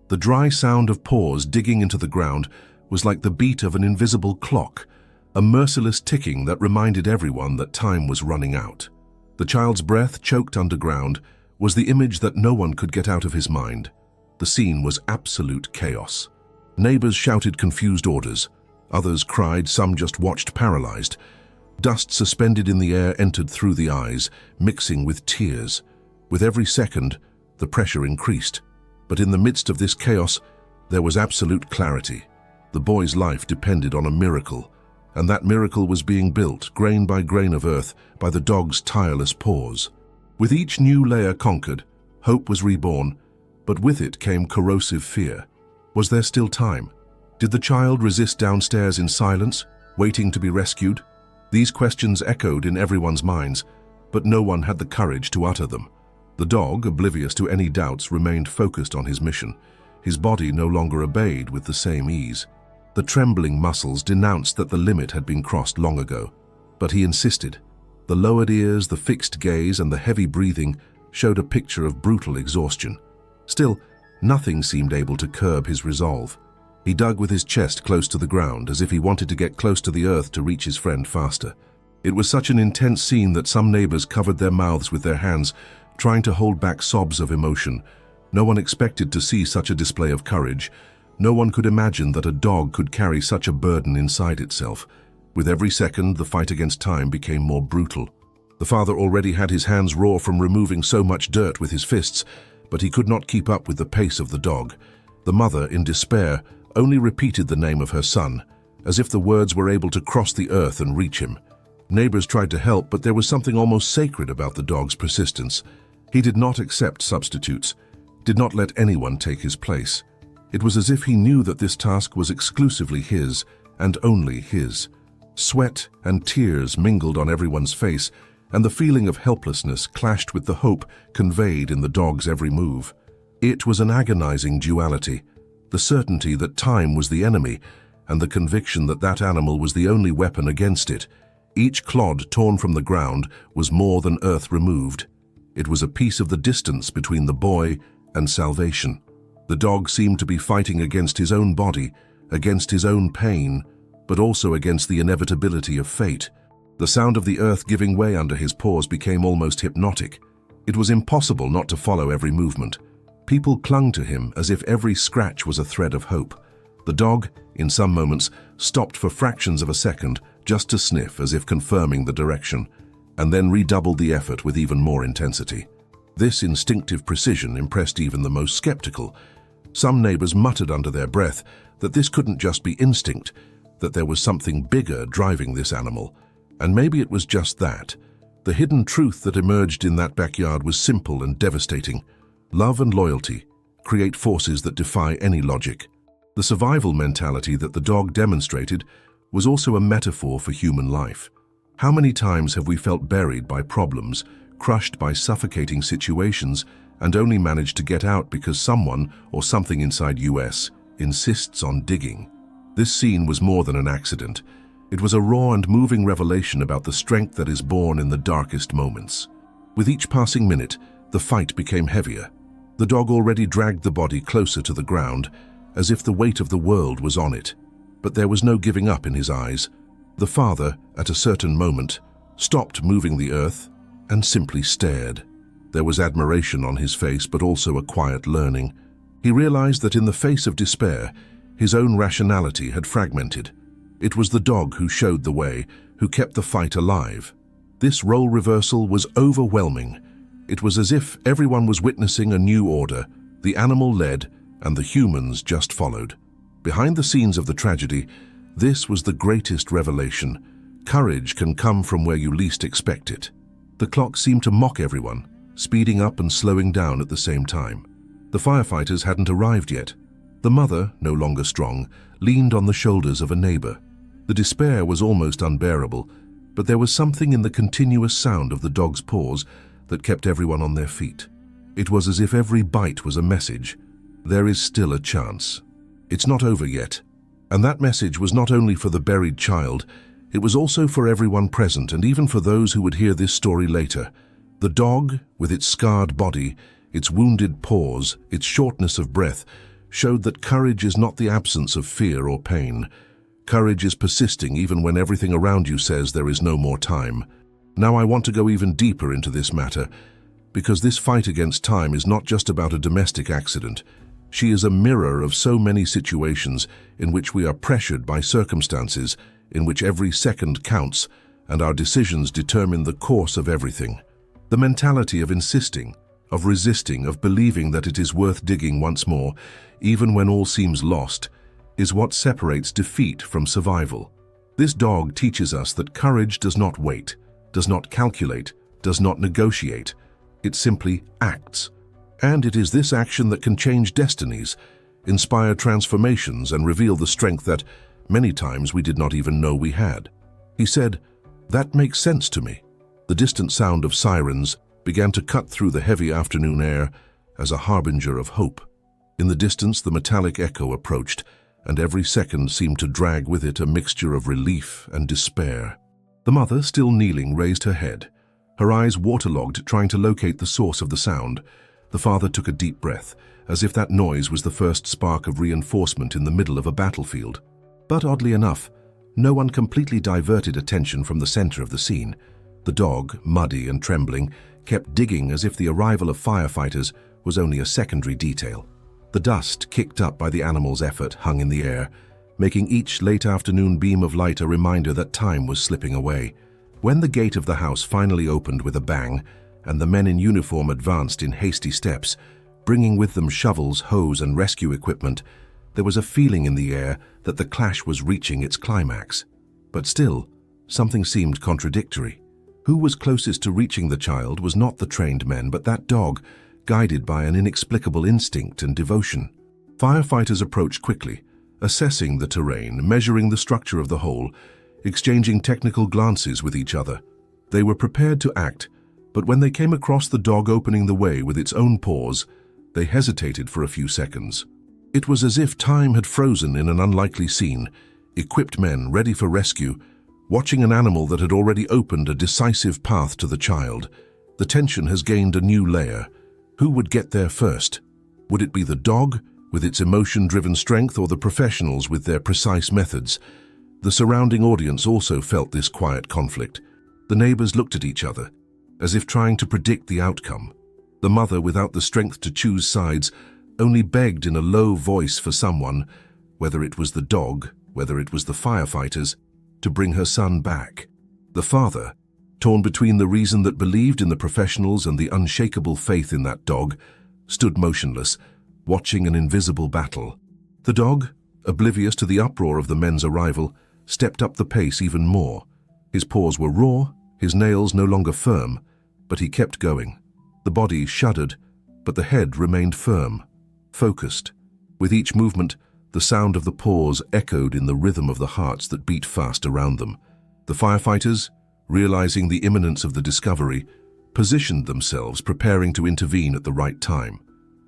The dry sound of paws digging into the ground was like the beat of an invisible clock, a merciless ticking that reminded everyone that time was running out. The child's breath, choked underground, was the image that no one could get out of his mind. The scene was absolute chaos. Neighbors shouted confused orders. Others cried, some just watched paralyzed. Dust suspended in the air entered through the eyes, mixing with tears. With every second, the pressure increased. But in the midst of this chaos, there was absolute clarity. The boy's life depended on a miracle, and that miracle was being built, grain by grain of earth, by the dog's tireless paws. With each new layer conquered, hope was reborn, but with it came corrosive fear. Was there still time? Did the child resist downstairs in silence, waiting to be rescued? These questions echoed in everyone's minds, but no one had the courage to utter them. The dog, oblivious to any doubts, remained focused on his mission. His body no longer obeyed with the same ease. The trembling muscles denounced that the limit had been crossed long ago, but he insisted. The lowered ears, the fixed gaze, and the heavy breathing showed a picture of brutal exhaustion. Still, Nothing seemed able to curb his resolve. He dug with his chest close to the ground, as if he wanted to get close to the earth to reach his friend faster. It was such an intense scene that some neighbors covered their mouths with their hands, trying to hold back sobs of emotion. No one expected to see such a display of courage. No one could imagine that a dog could carry such a burden inside itself. With every second, the fight against time became more brutal. The father already had his hands raw from removing so much dirt with his fists, but he could not keep up with the pace of the dog. The mother, in despair, only repeated the name of her son, as if the words were able to cross the earth and reach him. Neighbors tried to help, but there was something almost sacred about the dog's persistence. He did not accept substitutes, did not let anyone take his place. It was as if he knew that this task was exclusively his, and only his. Sweat and tears mingled on everyone's face, and the feeling of helplessness clashed with the hope conveyed in the dog's every move. It was an agonizing duality, the certainty that time was the enemy, and the conviction that that animal was the only weapon against it. Each clod torn from the ground was more than earth removed. It was a piece of the distance between the boy and salvation. The dog seemed to be fighting against his own body, against his own pain, but also against the inevitability of fate. The sound of the earth giving way under his paws became almost hypnotic. It was impossible not to follow every movement. People clung to him as if every scratch was a thread of hope. The dog, in some moments, stopped for fractions of a second just to sniff, as if confirming the direction, and then redoubled the effort with even more intensity. This instinctive precision impressed even the most skeptical. Some neighbors muttered under their breath that this couldn't just be instinct, that there was something bigger driving this animal. And maybe it was just that. The hidden truth that emerged in that backyard was simple and devastating. Love and loyalty create forces that defy any logic. The survival mentality that the dog demonstrated was also a metaphor for human life. How many times have we felt buried by problems, crushed by suffocating situations, and only managed to get out because someone or something inside us insists on digging? This scene was more than an accident. It was a raw and moving revelation about the strength that is born in the darkest moments. With each passing minute, the fight became heavier. The dog already dragged the body closer to the ground, as if the weight of the world was on it. But there was no giving up in his eyes. The father, at a certain moment, stopped moving the earth and simply stared. There was admiration on his face, but also a quiet learning. He realized that in the face of despair, his own rationality had fragmented. It was the dog who showed the way, who kept the fight alive. This role reversal was overwhelming. It was as if everyone was witnessing a new order. The animal led, and the humans just followed. Behind the scenes of the tragedy, this was the greatest revelation. Courage can come from where you least expect it. The clock seemed to mock everyone, speeding up and slowing down at the same time. The firefighters hadn't arrived yet. The mother, no longer strong, leaned on the shoulders of a neighbor. The despair was almost unbearable, but there was something in the continuous sound of the dog's paws that kept everyone on their feet. It was as if every bite was a message. There is still a chance. It's not over yet. And that message was not only for the buried child, it was also for everyone present, and even for those who would hear this story later. The dog, with its scarred body, its wounded paws, its shortness of breath, showed that courage is not the absence of fear or pain. Courage is persisting even when everything around you says there is no more time. Now I want to go even deeper into this matter, because this fight against time is not just about a domestic accident. She is a mirror of so many situations in which we are pressured by circumstances, in which every second counts, and our decisions determine the course of everything. The mentality of insisting, of resisting, of believing that it is worth digging once more, even when all seems lost, is what separates defeat from survival. This dog teaches us that courage does not wait, does not calculate, does not negotiate. It simply acts. And it is this action that can change destinies, inspire transformations, and reveal the strength that many times we did not even know we had. He said, "That makes sense to me." The distant sound of sirens began to cut through the heavy afternoon air as a harbinger of hope. In the distance, the metallic echo approached, and every second seemed to drag with it a mixture of relief and despair. The mother, still kneeling, raised her head, her eyes waterlogged, trying to locate the source of the sound. The father took a deep breath, as if that noise was the first spark of reinforcement in the middle of a battlefield. But oddly enough, no one completely diverted attention from the center of the scene. The dog, muddy and trembling, kept digging as if the arrival of firefighters was only a secondary detail. The dust kicked up by the animal's effort hung in the air, making each late afternoon beam of light a reminder that time was slipping away. When the gate of the house finally opened with a bang, and the men in uniform advanced in hasty steps, bringing with them shovels, hose, and rescue equipment, there was a feeling in the air that the clash was reaching its climax. But still, something seemed contradictory. Who was closest to reaching the child was not the trained men, but that dog, guided by an inexplicable instinct and devotion. Firefighters approached quickly, assessing the terrain, measuring the structure of the hole, exchanging technical glances with each other. They were prepared to act, but when they came across the dog opening the way with its own paws, they hesitated for a few seconds. It was as if time had frozen in an unlikely scene, equipped men ready for rescue, watching an animal that had already opened a decisive path to the child. The tension has gained a new layer. Who would get there first? Would it be the dog, with its emotion-driven strength, or the professionals with their precise methods? The surrounding audience also felt this quiet conflict. The neighbors looked at each other, as if trying to predict the outcome. The mother, without the strength to choose sides, only begged in a low voice for someone, whether it was the dog, whether it was the firefighters, to bring her son back. The father, torn between the reason that believed in the professionals and the unshakable faith in that dog, stood motionless, watching an invisible battle. The dog, oblivious to the uproar of the men's arrival, stepped up the pace even more. His paws were raw, his nails no longer firm, but he kept going. The body shuddered, but the head remained firm, focused. With each movement, the sound of the paws echoed in the rhythm of the hearts that beat fast around them. The firefighters, realizing the imminence of the discovery, positioned themselves, preparing to intervene at the right time.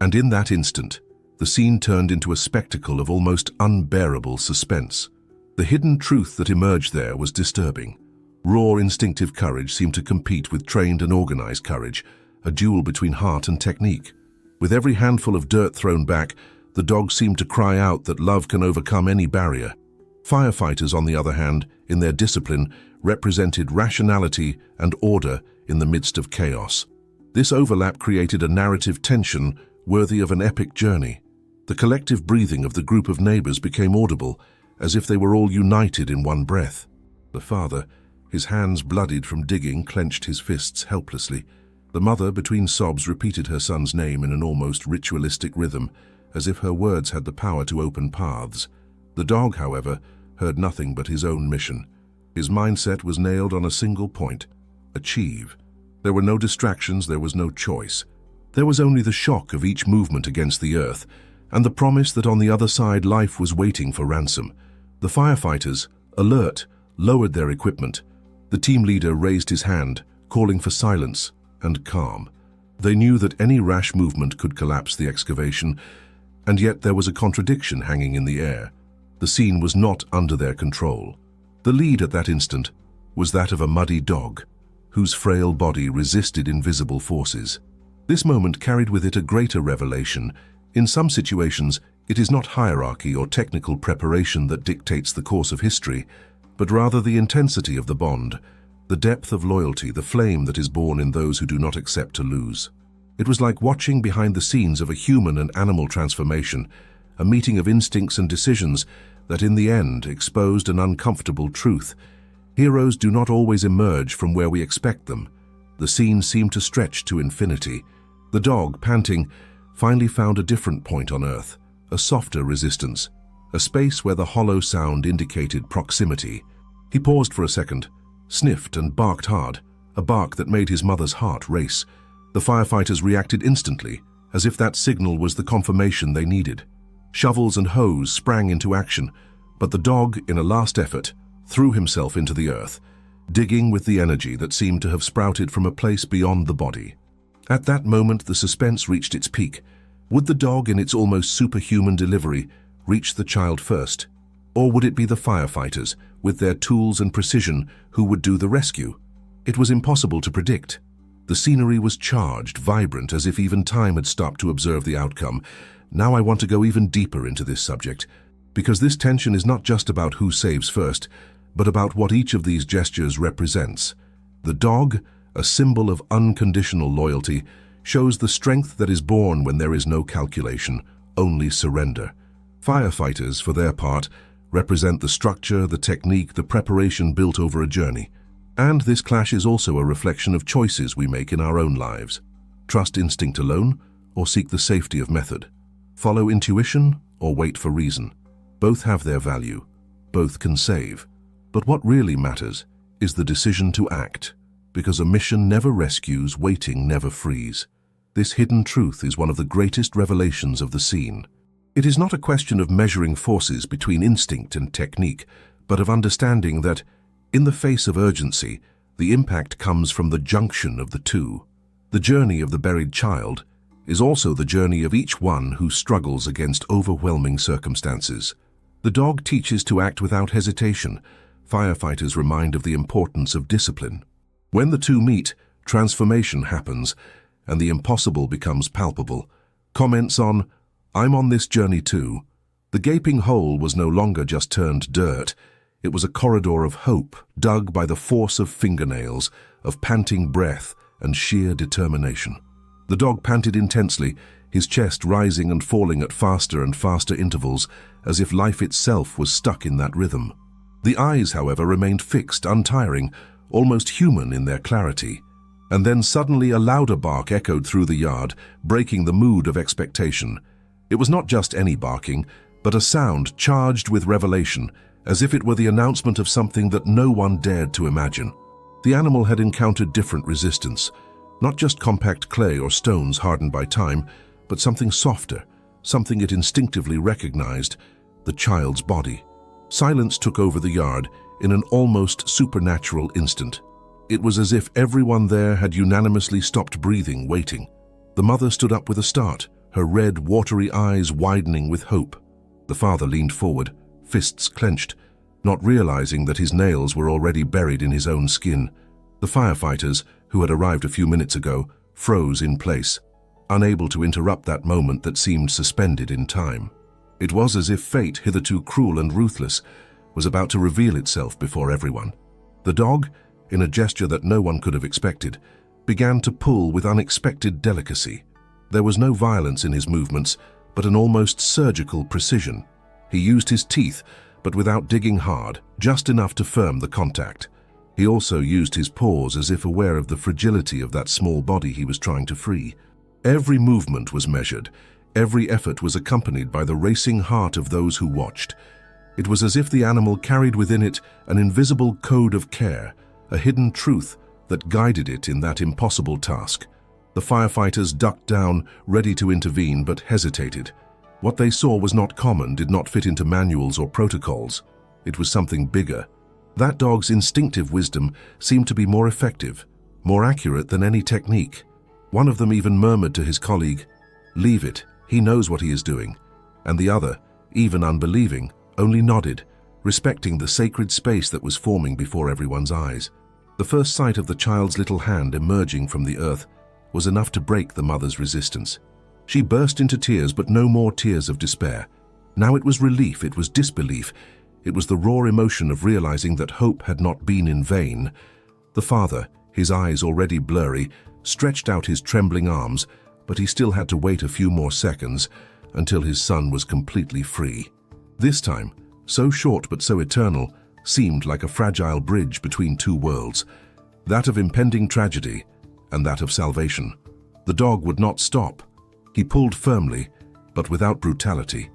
And in that instant, the scene turned into a spectacle of almost unbearable suspense. The hidden truth that emerged there was disturbing. Raw, instinctive courage seemed to compete with trained and organized courage, a duel between heart and technique. With every handful of dirt thrown back, the dog seemed to cry out that love can overcome any barrier. Firefighters, on the other hand, in their discipline, represented rationality and order in the midst of chaos. This overlap created a narrative tension worthy of an epic journey. The collective breathing of the group of neighbors became audible, as if they were all united in one breath. The father, his hands bloodied from digging, clenched his fists helplessly. The mother, between sobs, repeated her son's name in an almost ritualistic rhythm, as if her words had the power to open paths. The dog, however, heard nothing but his own mission. His mindset was nailed on a single point: achieve. There were no distractions, there was no choice. There was only the shock of each movement against the earth, and the promise that on the other side life was waiting for ransom. The firefighters, alert, lowered their equipment. The team leader raised his hand, calling for silence and calm. They knew that any rash movement could collapse the excavation, and yet there was a contradiction hanging in the air. The scene was not under their control. The lead at that instant was that of a muddy dog, whose frail body resisted invisible forces. This moment carried with it a greater revelation. In some situations, it is not hierarchy or technical preparation that dictates the course of history, but rather the intensity of the bond, the depth of loyalty, the flame that is born in those who do not accept to lose. It was like watching behind the scenes of a human and animal transformation, a meeting of instincts and decisions that in the end exposed an uncomfortable truth. Heroes do not always emerge from where we expect them. The scene seemed to stretch to infinity. The dog, panting, finally found a different point on Earth, a softer resistance, a space where the hollow sound indicated proximity. He paused for a second, sniffed and barked hard, a bark that made his mother's heart race. The firefighters reacted instantly, as if that signal was the confirmation they needed. Shovels and hose sprang into action, but the dog, in a last effort, threw himself into the earth, digging with the energy that seemed to have sprouted from a place beyond the body. At that moment, the suspense reached its peak. Would the dog, in its almost superhuman delivery, reach the child first? Or would it be the firefighters, with their tools and precision, who would do the rescue? It was impossible to predict. The scenery was charged, vibrant, as if even time had stopped to observe the outcome. Now I want to go even deeper into this subject, because this tension is not just about who saves first, but about what each of these gestures represents. The dog, a symbol of unconditional loyalty, shows the strength that is born when there is no calculation, only surrender. Firefighters, for their part, represent the structure, the technique, the preparation built over a journey. And this clash is also a reflection of choices we make in our own lives. Trust instinct alone, or seek the safety of method. Follow intuition, or wait for reason. Both have their value. Both can save. But what really matters is the decision to act, because a mission never rescues, waiting never frees. This hidden truth is one of the greatest revelations of the scene. It is not a question of measuring forces between instinct and technique, but of understanding that, in the face of urgency, the impact comes from the junction of the two. The journey of the buried child is also the journey of each one who struggles against overwhelming circumstances. The dog teaches to act without hesitation. Firefighters remind of the importance of discipline. When the two meet, transformation happens, and the impossible becomes palpable. Comments on, "I'm on this journey too." The gaping hole was no longer just turned dirt. It was a corridor of hope, dug by the force of fingernails, of panting breath, and sheer determination. The dog panted intensely, his chest rising and falling at faster and faster intervals, as if life itself was stuck in that rhythm. The eyes, however, remained fixed, untiring, almost human in their clarity. And then suddenly a louder bark echoed through the yard, breaking the mood of expectation. It was not just any barking, but a sound charged with revelation, as if it were the announcement of something that no one dared to imagine. The animal had encountered different resistance, not just compact clay or stones hardened by time, but something softer, something it instinctively recognized: the child's body. Silence took over the yard in an almost supernatural instant. It was as if everyone there had unanimously stopped breathing, waiting. The mother stood up with a start, her red, watery eyes widening with hope. The father leaned forward, fists clenched, not realizing that his nails were already buried in his own skin. The firefighters, who had arrived a few minutes ago, froze in place, unable to interrupt that moment that seemed suspended in time. It was as if fate, hitherto cruel and ruthless, was about to reveal itself before everyone. The dog, in a gesture that no one could have expected, began to pull with unexpected delicacy. There was no violence in his movements, but an almost surgical precision. He used his teeth, but without digging hard, just enough to firm the contact. He also used his paws as if aware of the fragility of that small body he was trying to free. Every movement was measured. Every effort was accompanied by the racing heart of those who watched. It was as if the animal carried within it an invisible code of care, a hidden truth that guided it in that impossible task. The firefighters ducked down, ready to intervene, but hesitated. What they saw was not common, did not fit into manuals or protocols. It was something bigger. That dog's instinctive wisdom seemed to be more effective, more accurate than any technique. One of them even murmured to his colleague, "Leave it, he knows what he is doing." And the other, even unbelieving, only nodded, respecting the sacred space that was forming before everyone's eyes. The first sight of the child's little hand emerging from the earth was enough to break the mother's resistance. She burst into tears, but no more tears of despair. Now it was relief, it was disbelief, it was the raw emotion of realizing that hope had not been in vain. The father, his eyes already blurry, stretched out his trembling arms, but he still had to wait a few more seconds until his son was completely free. This time, so short but so eternal, seemed like a fragile bridge between two worlds, that of impending tragedy and that of salvation. The dog would not stop. He pulled firmly, but without brutality.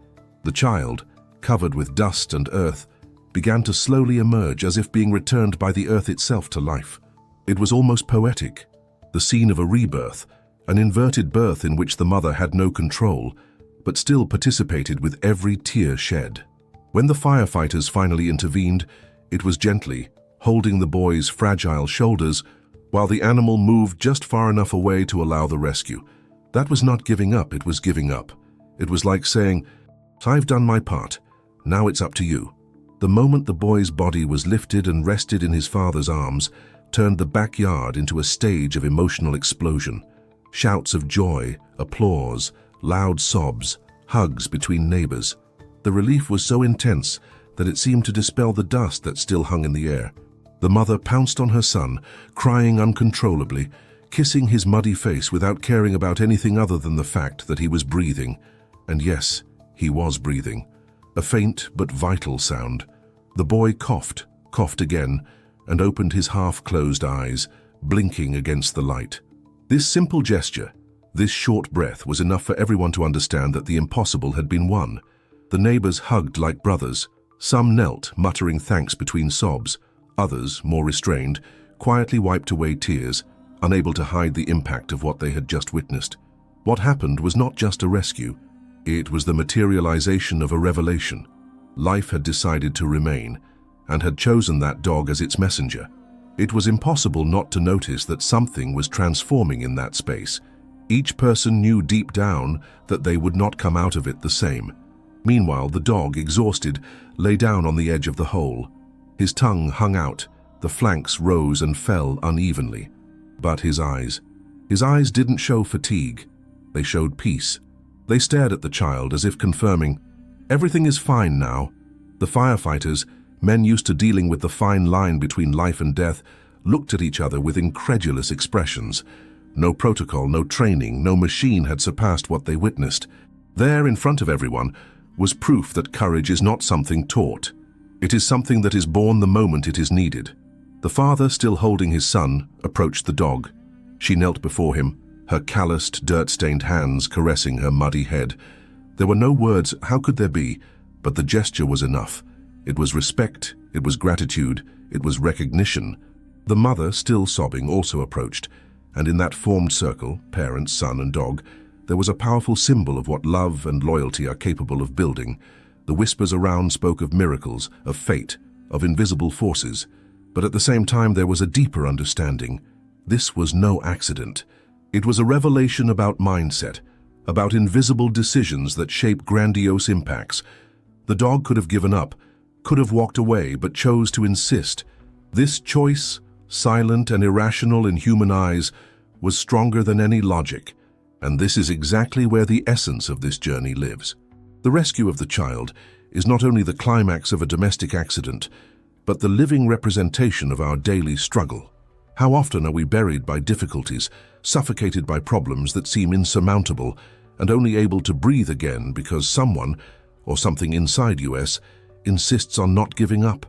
The child, covered with dust and earth, began to slowly emerge as if being returned by the earth itself to life. It was almost poetic, the scene of a rebirth, an inverted birth in which the mother had no control, but still participated with every tear shed. When the firefighters finally intervened, it was gently, holding the boy's fragile shoulders, while the animal moved just far enough away to allow the rescue. That was not giving up, it was giving up. It was like saying, "I've done my part, now it's up to you." The moment the boy's body was lifted and rested in his father's arms, turned the backyard into a stage of emotional explosion. Shouts of joy, applause, loud sobs, hugs between neighbors. The relief was so intense that it seemed to dispel the dust that still hung in the air. The mother pounced on her son, crying uncontrollably, kissing his muddy face without caring about anything other than the fact that he was breathing. And yes, he was breathing. A faint but vital sound. The boy coughed again, and opened his half-closed eyes, blinking against the light. This simple gesture, this short breath, was enough for everyone to understand that the impossible had been won. The neighbors hugged like brothers. Some knelt, muttering thanks between sobs. Others, more restrained, quietly wiped away tears, unable to hide the impact of what they had just witnessed. What happened was not just a rescue. It was the materialization of a revelation. Life had decided to remain, and had chosen that dog as its messenger. It was impossible not to notice that something was transforming in that space. Each person knew deep down that they would not come out of it the same. Meanwhile, the dog, exhausted, lay down on the edge of the hole. His tongue hung out, the flanks rose and fell unevenly. But his eyes didn't show fatigue. They showed peace. They stared at the child as if confirming, "Everything is fine now." The firefighters, men used to dealing with the fine line between life and death, looked at each other with incredulous expressions. No protocol, no training, no machine had surpassed what they witnessed. There, in front of everyone, was proof that courage is not something taught. It is something that is born the moment it is needed. The father, still holding his son, approached the dog. She knelt before him, her calloused, dirt-stained hands caressing her muddy head. There were no words, how could there be? But the gesture was enough. It was respect, it was gratitude, it was recognition. The mother, still sobbing, also approached, and in that formed circle, parents, son and dog, there was a powerful symbol of what love and loyalty are capable of building. The whispers around spoke of miracles, of fate, of invisible forces, but at the same time there was a deeper understanding. This was no accident. It was a revelation about mindset, about invisible decisions that shape grandiose impacts. The dog could have given up, could have walked away, but chose to insist. This choice, silent and irrational in human eyes, was stronger than any logic. And this is exactly where the essence of this journey lives. The rescue of the child is not only the climax of a domestic accident, but the living representation of our daily struggle. How often are we buried by difficulties, suffocated by problems that seem insurmountable, and only able to breathe again because someone, or something inside us, insists on not giving up?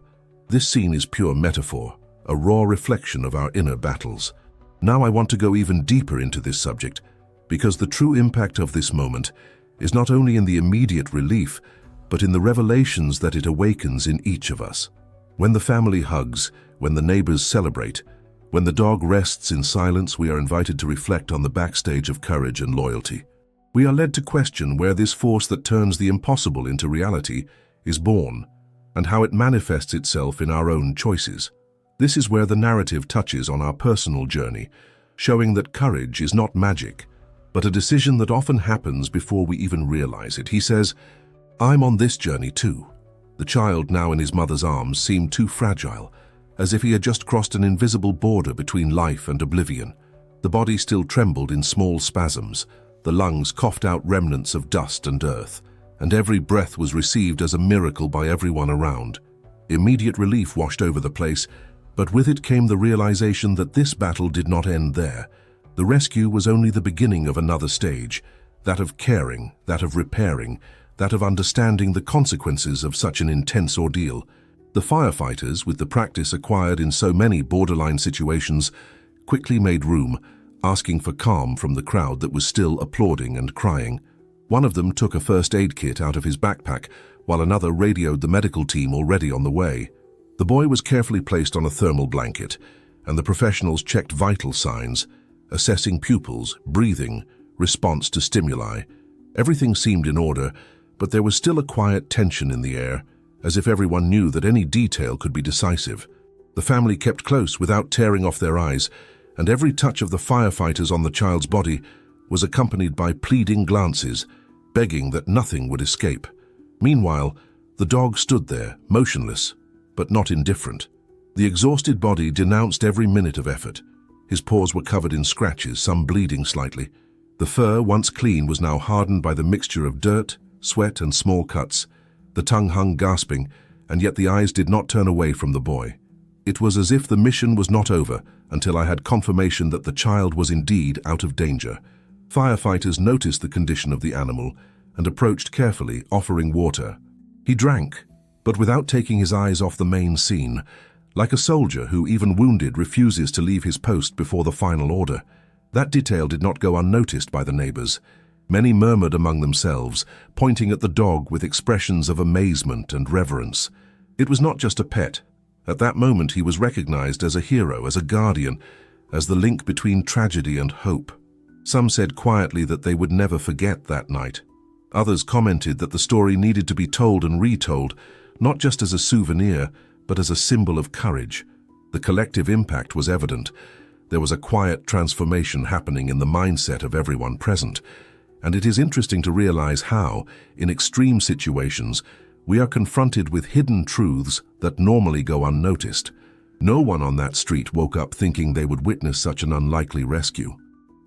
This scene is pure metaphor, a raw reflection of our inner battles. Now I want to go even deeper into this subject, because the true impact of this moment is not only in the immediate relief, but in the revelations that it awakens in each of us. When the family hugs, when the neighbors celebrate, when the dog rests in silence, we are invited to reflect on the backstage of courage and loyalty. We are led to question where this force that turns the impossible into reality is born, and how it manifests itself in our own choices. This is where the narrative touches on our personal journey, showing that courage is not magic, but a decision that often happens before we even realize it. He says, "I'm on this journey too." The child, now in his mother's arms, seemed too fragile, as if he had just crossed an invisible border between life and oblivion. The body still trembled in small spasms, the lungs coughed out remnants of dust and earth, and every breath was received as a miracle by everyone around. Immediate relief washed over the place, but with it came the realization that this battle did not end there. The rescue was only the beginning of another stage, that of caring, that of repairing, that of understanding the consequences of such an intense ordeal. The firefighters, with the practice acquired in so many borderline situations, quickly made room, asking for calm from the crowd that was still applauding and crying. One of them took a first aid kit out of his backpack, while another radioed the medical team already on the way. The boy was carefully placed on a thermal blanket, and the professionals checked vital signs, assessing pupils, breathing, response to stimuli. Everything seemed in order, but there was still a quiet tension in the air, as if everyone knew that any detail could be decisive. The family kept close without tearing off their eyes, and every touch of the firefighters on the child's body was accompanied by pleading glances, begging that nothing would escape. Meanwhile, the dog stood there, motionless, but not indifferent. The exhausted body denounced every minute of effort. His paws were covered in scratches, some bleeding slightly. The fur, once clean, was now hardened by the mixture of dirt, sweat, and small cuts. The tongue hung gasping, and yet the eyes did not turn away from the boy. It was as if the mission was not over until I had confirmation that the child was indeed out of danger. Firefighters noticed the condition of the animal and approached carefully, offering water. He drank, but without taking his eyes off the main scene, like a soldier who, even wounded, refuses to leave his post before the final order. That detail did not go unnoticed by the neighbors. Many murmured among themselves, pointing at the dog with expressions of amazement and reverence. It was not just a pet. At that moment he was recognized as a hero, as a guardian, as the link between tragedy and hope. Some said quietly that they would never forget that night. Others commented that the story needed to be told and retold, not just as a souvenir, but as a symbol of courage. The collective impact was evident. There was a quiet transformation happening in the mindset of everyone present. And it is interesting to realize how, in extreme situations, we are confronted with hidden truths that normally go unnoticed. No one on that street woke up thinking they would witness such an unlikely rescue.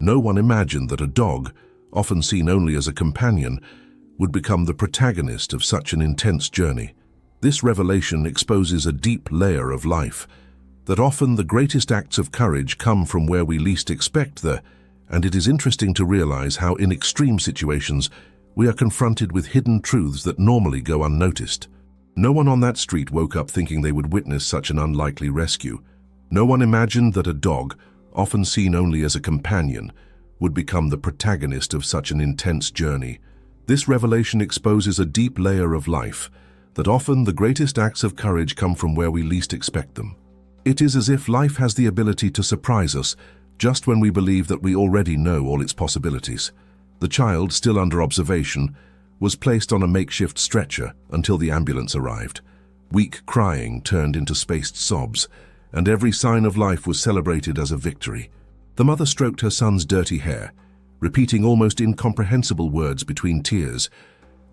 No one imagined that a dog, often seen only as a companion, would become the protagonist of such an intense journey. This revelation exposes a deep layer of life, that often the greatest acts of courage come from where we least expect them, and it is interesting to realize how in extreme situations we are confronted with hidden truths that normally go unnoticed. No one on that street woke up thinking they would witness such an unlikely rescue. No one imagined that a dog, often seen only as a companion, would become the protagonist of such an intense journey. This revelation exposes a deep layer of life, that often the greatest acts of courage come from where we least expect them. It is as if life has the ability to surprise us just when we believe that we already know all its possibilities. The child, still under observation, was placed on a makeshift stretcher until the ambulance arrived. Weak crying turned into spaced sobs, and every sign of life was celebrated as a victory. The mother stroked her son's dirty hair, repeating almost incomprehensible words between tears,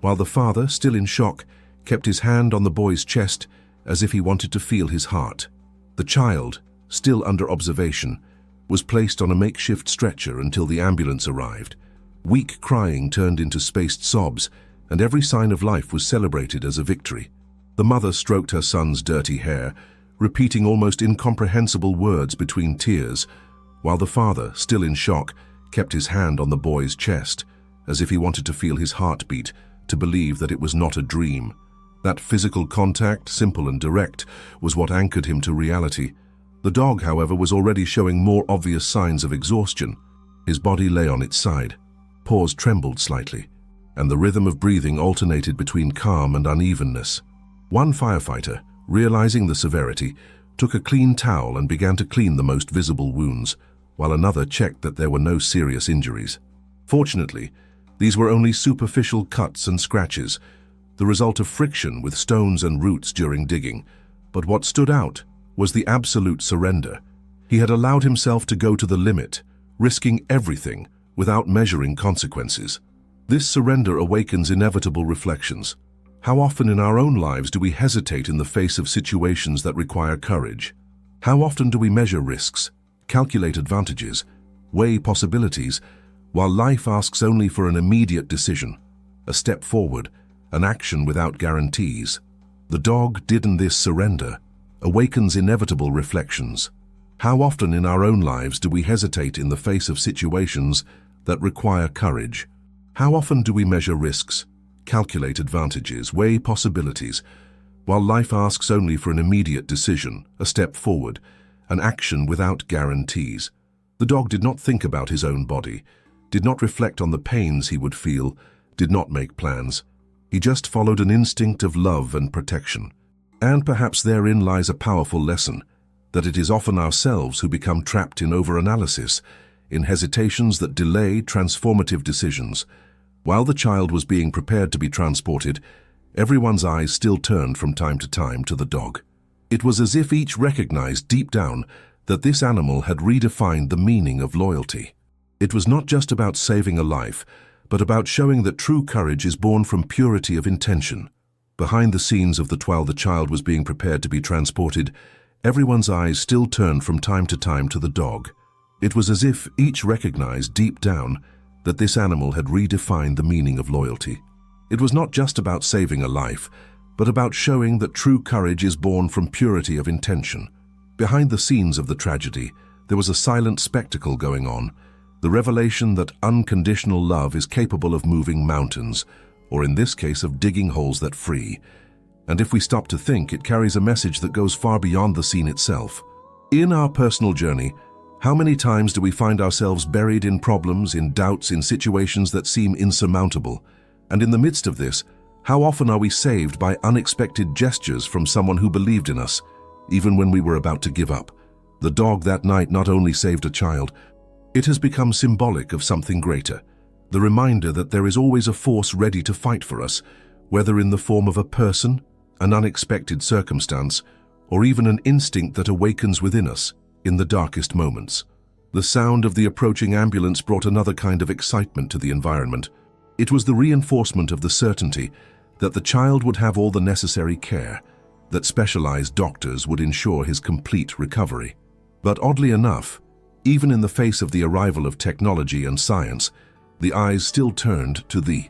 while the father, still in shock, kept his hand on the boy's chest as if he wanted to feel his heart. The child, still under observation, was placed on a makeshift stretcher until the ambulance arrived. Weak crying turned into spaced sobs, and every sign of life was celebrated as a victory. The mother stroked her son's dirty hair, repeating almost incomprehensible words between tears, while the father, still in shock, kept his hand on the boy's chest, as if he wanted to feel his heartbeat, to believe that it was not a dream. That physical contact, simple and direct, was what anchored him to reality. The dog, however, was already showing more obvious signs of exhaustion. His body lay on its side. Paws trembled slightly, and the rhythm of breathing alternated between calm and unevenness. One firefighter, realizing the severity, took a clean towel and began to clean the most visible wounds, while another checked that there were no serious injuries. Fortunately, these were only superficial cuts and scratches, the result of friction with stones and roots during digging. But what stood out was the absolute surrender. He had allowed himself to go to the limit, risking everything without measuring consequences. This surrender awakens inevitable reflections. How often in our own lives do we hesitate in the face of situations that require courage? How often do we measure risks, calculate advantages, weigh possibilities, while life asks only for an immediate decision, a step forward, an action without guarantees? The dog did, and this surrender awakens inevitable reflections. How often in our own lives do we hesitate in the face of situations that require courage? How often do we measure risks, calculate advantages, weigh possibilities, while life asks only for an immediate decision, a step forward, an action without guarantees? The dog did not think about his own body, did not reflect on the pains he would feel, did not make plans. He just followed an instinct of love and protection. And perhaps therein lies a powerful lesson, that it is often ourselves who become trapped in overanalysis, in hesitations that delay transformative decisions. While the child was being prepared to be transported, everyone's eyes still turned from time to time to the dog. It was as if each recognized deep down that this animal had redefined the meaning of loyalty. It was not just about saving a life, but about showing that true courage is born from purity of intention. Behind the scenes of while the child was being prepared to be transported, everyone's eyes still turned from time to time to the dog. It was as if each recognized deep down that this animal had redefined the meaning of loyalty. It was not just about saving a life, but about showing that true courage is born from purity of intention. Behind the scenes of the tragedy, there was a silent spectacle going on, the revelation that unconditional love is capable of moving mountains, or in this case of digging holes that free. And if we stop to think, it carries a message that goes far beyond the scene itself. In our personal journey, how many times do we find ourselves buried in problems, in doubts, in situations that seem insurmountable? And in the midst of this, how often are we saved by unexpected gestures from someone who believed in us, even when we were about to give up? The dog that night not only saved a child, it has become symbolic of something greater. The reminder that there is always a force ready to fight for us, whether in the form of a person, an unexpected circumstance, or even an instinct that awakens within us in the darkest moments. The sound of the approaching ambulance brought another kind of excitement to the environment. It was the reinforcement of the certainty that the child would have all the necessary care, that specialized doctors would ensure his complete recovery. But oddly enough, even in the face of the arrival of technology and science, the eyes still turned to the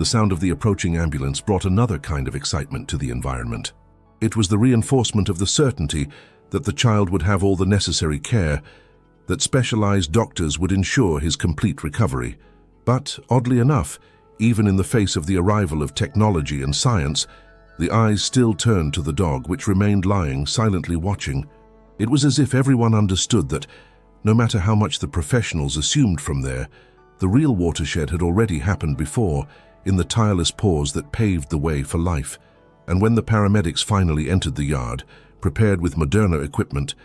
sound of the approaching ambulance brought another kind of excitement to the environment. It was the reinforcement of the certainty that the child would have all the necessary care, that specialized doctors would ensure his complete recovery. But, oddly enough, even in the face of the arrival of technology and science, the eyes still turned to the dog, which remained lying, silently watching. It was as if everyone understood that, no matter how much the professionals assumed from there, the real watershed had already happened before, in the tireless pause that paved the way for life. And when the paramedics finally entered the yard, prepared with Moderna equipment,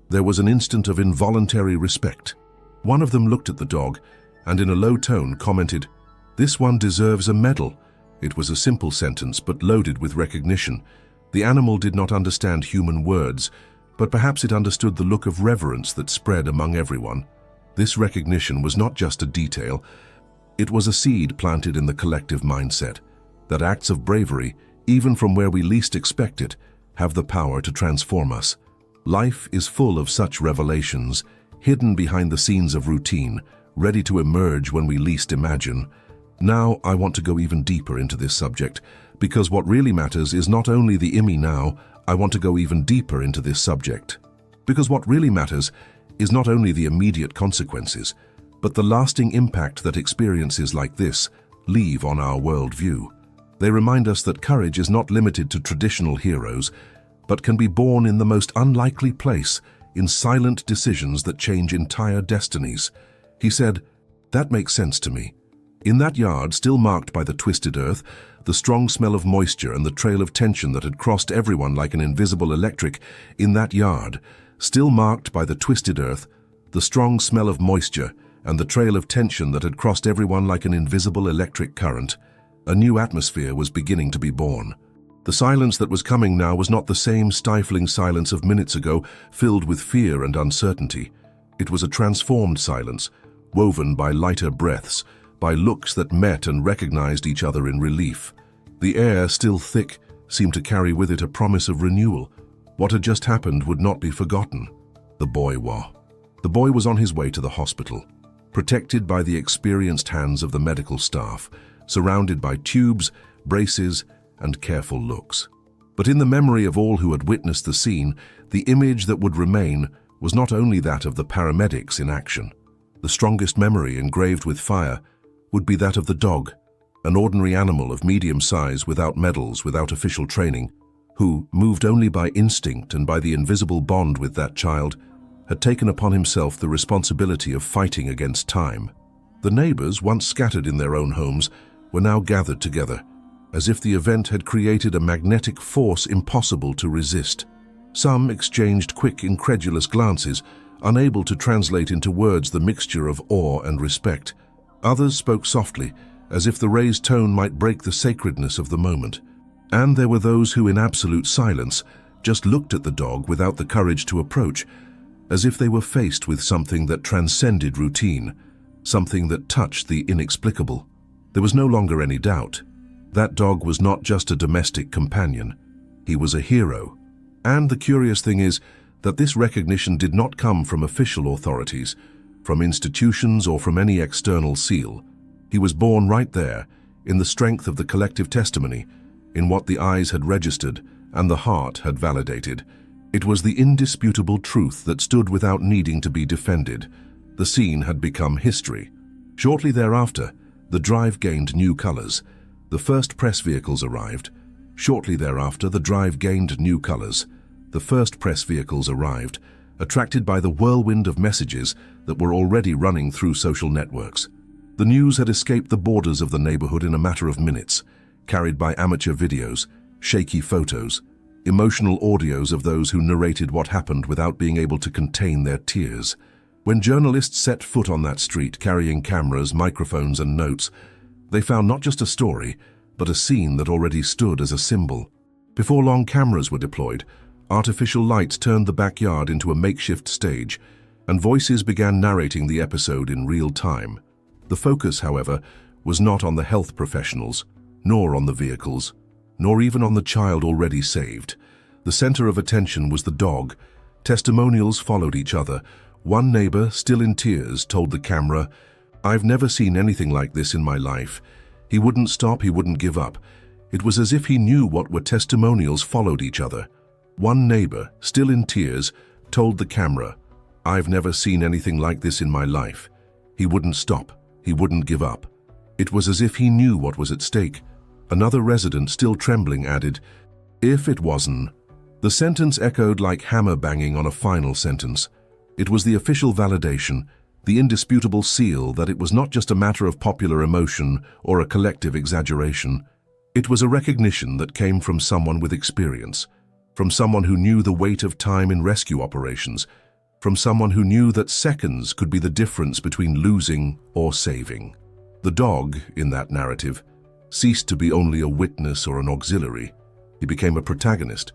there was an instant of involuntary respect. One of them looked at the dog and in a low tone commented, "This one deserves a medal." It was a simple sentence, but loaded with recognition. The animal did not understand human words, but perhaps it understood the look of reverence that spread among everyone. This recognition was not just a detail, it was a seed planted in the collective mindset, that acts of bravery, even from where we least expect it, have the power to transform us. Life is full of such revelations, hidden behind the scenes of routine, ready to emerge when we least imagine. Now I want to go even deeper into this subject, because what really matters is not only the IMI now, I want to go even deeper into this subject. Because what really matters is not only the immediate consequences, but the lasting impact that experiences like this leave on our worldview. They remind us that courage is not limited to traditional heroes, but can be born in the most unlikely place, in silent decisions that change entire destinies. He said, "That makes sense to me." In that yard, still marked by the twisted earth, the strong smell of moisture and the trail of tension that had crossed everyone like an invisible electric, in that yard, still marked by the twisted earth, the strong smell of moisture and the trail of tension that had crossed everyone like an invisible electric current, a new atmosphere was beginning to be born. The silence that was coming now was not the same stifling silence of minutes ago, filled with fear and uncertainty. It was a transformed silence, woven by lighter breaths, by looks that met and recognized each other in relief. The air, still thick, seemed to carry with it a promise of renewal. What had just happened would not be forgotten. The boy was on his way to the hospital, protected by the experienced hands of the medical staff, surrounded by tubes, braces, and careful looks. But in the memory of all who had witnessed the scene, the image that would remain was not only that of the paramedics in action. The strongest memory, engraved with fire, would be that of the dog, an ordinary animal of medium size, without medals, without official training, who, moved only by instinct and by the invisible bond with that child, had taken upon himself the responsibility of fighting against time. The neighbors, once scattered in their own homes, were now gathered together, as if the event had created a magnetic force impossible to resist. Some exchanged quick, incredulous glances, unable to translate into words the mixture of awe and respect. Others spoke softly, as if the raised tone might break the sacredness of the moment. And there were those who, in absolute silence, just looked at the dog without the courage to approach, as if they were faced with something that transcended routine, something that touched the inexplicable. There was no longer any doubt. That dog was not just a domestic companion. He was a hero. And the curious thing is that this recognition did not come from official authorities, from institutions or from any external seal. He was born right there, in the strength of the collective testimony, in what the eyes had registered and the heart had validated. It was the indisputable truth that stood without needing to be defended. The scene had become history. Shortly thereafter, the drive gained new colors. The first press vehicles arrived. Shortly thereafter, the drive gained new colors. The first press vehicles arrived, attracted by the whirlwind of messages that were already running through social networks. The news had escaped the borders of the neighborhood in a matter of minutes, carried by amateur videos, shaky photos, emotional audios of those who narrated what happened without being able to contain their tears. When journalists set foot on that street carrying cameras, microphones, and notes, they found not just a story, but a scene that already stood as a symbol. Before long, cameras were deployed, artificial lights turned the backyard into a makeshift stage, and voices began narrating the episode in real time. The focus, however, was not on the health professionals, nor on the vehicles, nor even on the child already saved. The center of attention was the dog. Testimonials followed each other. One neighbor, still in tears, told the camera, "I've never seen anything like this in my life. He wouldn't stop, he wouldn't give up." It was as if he knew what were testimonials followed each other. One neighbor, still in tears, told the camera, "I've never seen anything like this in my life. He wouldn't stop, he wouldn't give up." It was as if he knew what was at stake. Another resident, still trembling, added, "If it wasn't." The sentence echoed like hammer banging on a final sentence. It was the official validation, the indisputable seal that it was not just a matter of popular emotion or a collective exaggeration. It was a recognition that came from someone with experience, from someone who knew the weight of time in rescue operations, from someone who knew that seconds could be the difference between losing or saving. The dog, in that narrative, ceased to be only a witness or an auxiliary. He became a protagonist.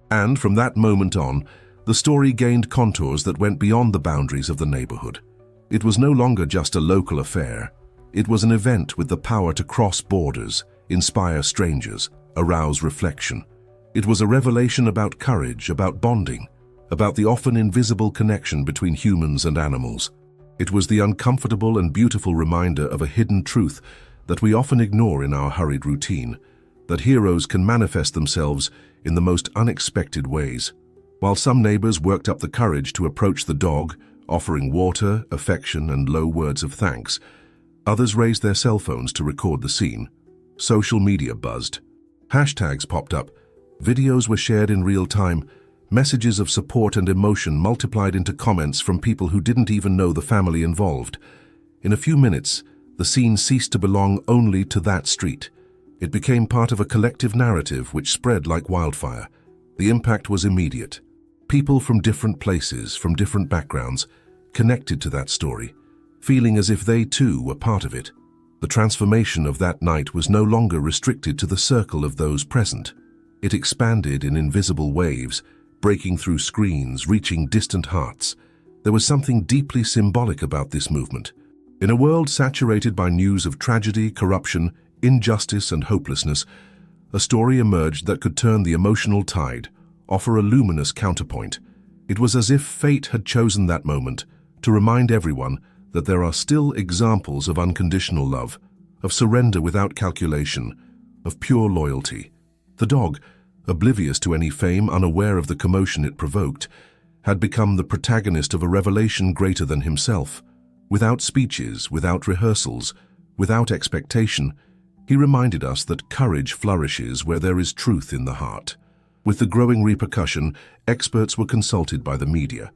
And from that moment on, the story gained contours that went beyond the boundaries of the neighborhood. It was no longer just a local affair. It was an event with the power to cross borders, inspire strangers, arouse reflection. It was a revelation about courage, about bonding, about the often invisible connection between humans and animals. It was the uncomfortable and beautiful reminder of a hidden truth that we often ignore in our hurried routine, that heroes can manifest themselves in the most unexpected ways. While some neighbors worked up the courage to approach the dog, offering water, affection, and low words of thanks, others raised their cell phones to record the scene. Social media buzzed. Hashtags popped up. Videos were shared in real time. Messages of support and emotion multiplied into comments from people who didn't even know the family involved. In a few minutes, the scene ceased to belong only to that street. It became part of a collective narrative which spread like wildfire. The impact was immediate. People from different places, from different backgrounds, connected to that story, feeling as if they too were part of it. The transformation of that night was no longer restricted to the circle of those present. It expanded in invisible waves, breaking through screens, reaching distant hearts. There was something deeply symbolic about this movement. In a world saturated by news of tragedy, corruption, injustice, and hopelessness, a story emerged that could turn the emotional tide, offer a luminous counterpoint. It was as if fate had chosen that moment to remind everyone that there are still examples of unconditional love, of surrender without calculation, of pure loyalty. The dog, oblivious to any fame, unaware of the commotion it provoked, had become the protagonist of a revelation greater than himself. Without speeches, without rehearsals, without expectation, he reminded us that courage flourishes where there is truth in the heart. With the growing repercussion, experts were consulted by the media.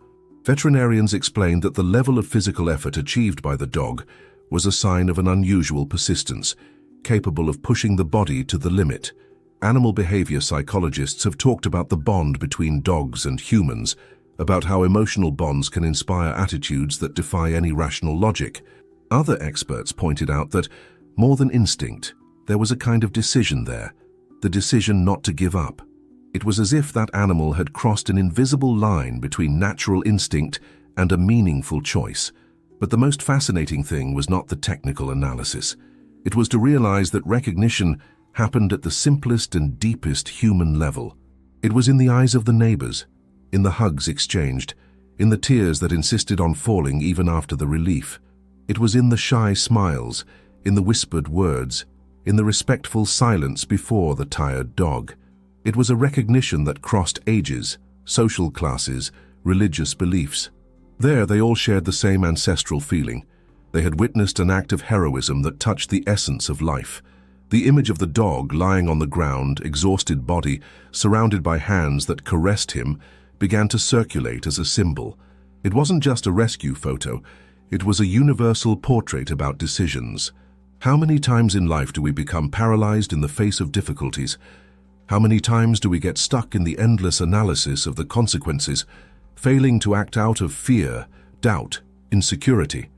Veterinarians explained that the level of physical effort achieved by the dog was a sign of an unusual persistence, capable of pushing the body to the limit. Animal behavior psychologists have talked about the bond between dogs and humans, about how emotional bonds can inspire attitudes that defy any rational logic. Other experts pointed out that, more than instinct, there was a kind of decision there, the decision not to give up. It was as if that animal had crossed an invisible line between natural instinct and a meaningful choice. But the most fascinating thing was not the technical analysis. It was to realize that recognition happened at the simplest and deepest human level. It was in the eyes of the neighbors. in the hugs exchanged, in the tears that insisted on falling even after the relief. It was in the shy smiles, in the whispered words, in the respectful silence before the tired dog. It was a recognition that crossed ages, social classes, religious beliefs. There they all shared the same ancestral feeling. They had witnessed an act of heroism that touched the essence of life. The image of the dog lying on the ground, exhausted body, surrounded by hands that caressed him, began to circulate as a symbol. It wasn't just a rescue photo, it was a universal portrait about decisions. How many times in life do we become paralyzed in the face of difficulties? How many times do we get stuck in the endless analysis of the consequences, failing to act out of fear, doubt, insecurity?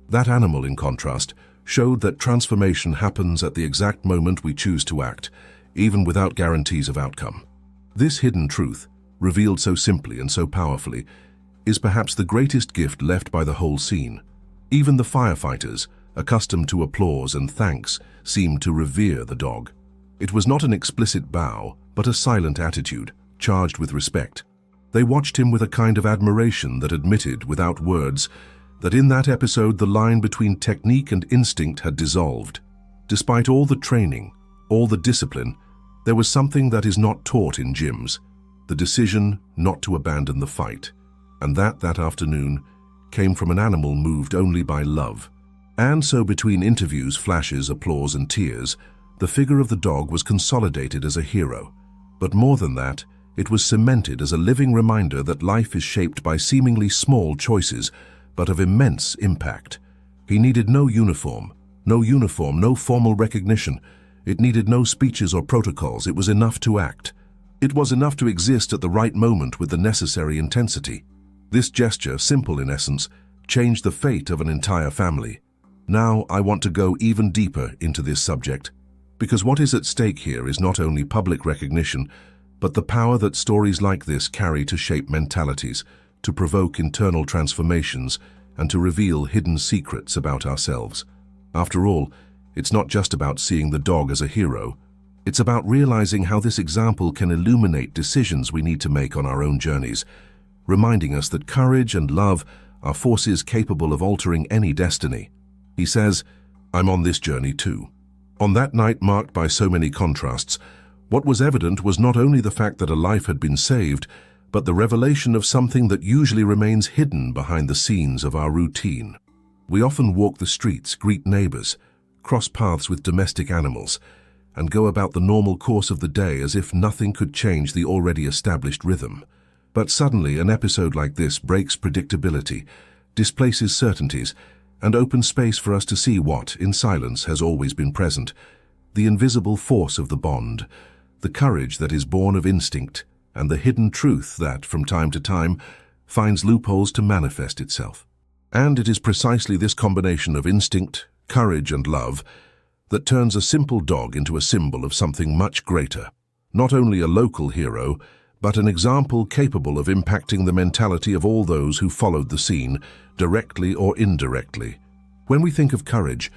That animal, in contrast, showed that transformation happens at the exact moment we choose to act, even without guarantees of outcome. This hidden truth, revealed so simply and so powerfully, is perhaps the greatest gift left by the whole scene. Even the firefighters, accustomed to applause and thanks, seemed to revere the dog. It was not an explicit bow, but a silent attitude, charged with respect. They watched him with a kind of admiration that admitted, without words, that in that episode the line between technique and instinct had dissolved. Despite all the training, all the discipline, there was something that is not taught in gyms, the decision not to abandon the fight. And that afternoon came from an animal moved only by love. And so between interviews, flashes, applause and tears, the figure of the dog was consolidated as a hero. But more than that, it was cemented as a living reminder that life is shaped by seemingly small choices, but of immense impact. He needed no uniform, no formal recognition. It needed no speeches or protocols. It was enough to act. It was enough to exist at the right moment with the necessary intensity. This gesture, simple in essence, changed the fate of an entire family. Now I want to go even deeper into this subject, because what is at stake here is not only public recognition, but the power that stories like this carry to shape mentalities, to provoke internal transformations, and to reveal hidden secrets about ourselves. After all, it's not just about seeing the dog as a hero. It's about realizing how this example can illuminate decisions we need to make on our own journeys, reminding us that courage and love are forces capable of altering any destiny. He says, "I'm on this journey too." On that night marked by so many contrasts, what was evident was not only the fact that a life had been saved, but the revelation of something that usually remains hidden behind the scenes of our routine. We often walk the streets, greet neighbors, cross paths with domestic animals, and go about the normal course of the day as if nothing could change the already established rhythm. But suddenly, an episode like this breaks predictability, displaces certainties, and opens space for us to see what, in silence, has always been present: the invisible force of the bond, the courage that is born of instinct, and the hidden truth that, from time to time, finds loopholes to manifest itself. And it is precisely this combination of instinct, courage, and love that turns a simple dog into a symbol of something much greater. Not only a local hero, but an example capable of impacting the mentality of all those who followed the scene, directly or indirectly. When we think of courage,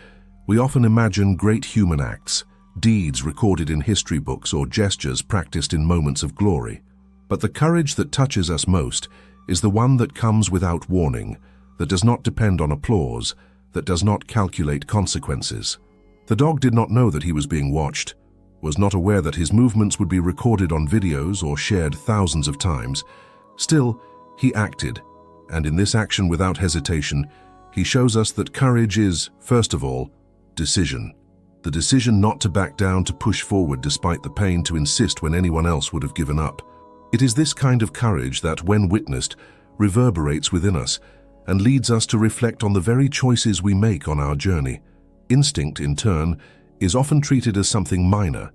we often imagine great human acts, deeds recorded in history books or gestures practiced in moments of glory. But the courage that touches us most is the one that comes without warning, that does not depend on applause, that does not calculate consequences. The dog did not know that he was being watched, was not aware that his movements would be recorded on videos or shared thousands of times. Still, he acted, and in this action without hesitation, he shows us that courage is, first of all, decision. The decision not to back down, to push forward despite the pain, to insist when anyone else would have given up. It is this kind of courage that, when witnessed, reverberates within us and leads us to reflect on the very choices we make on our journey. Instinct, in turn, is often treated as something minor,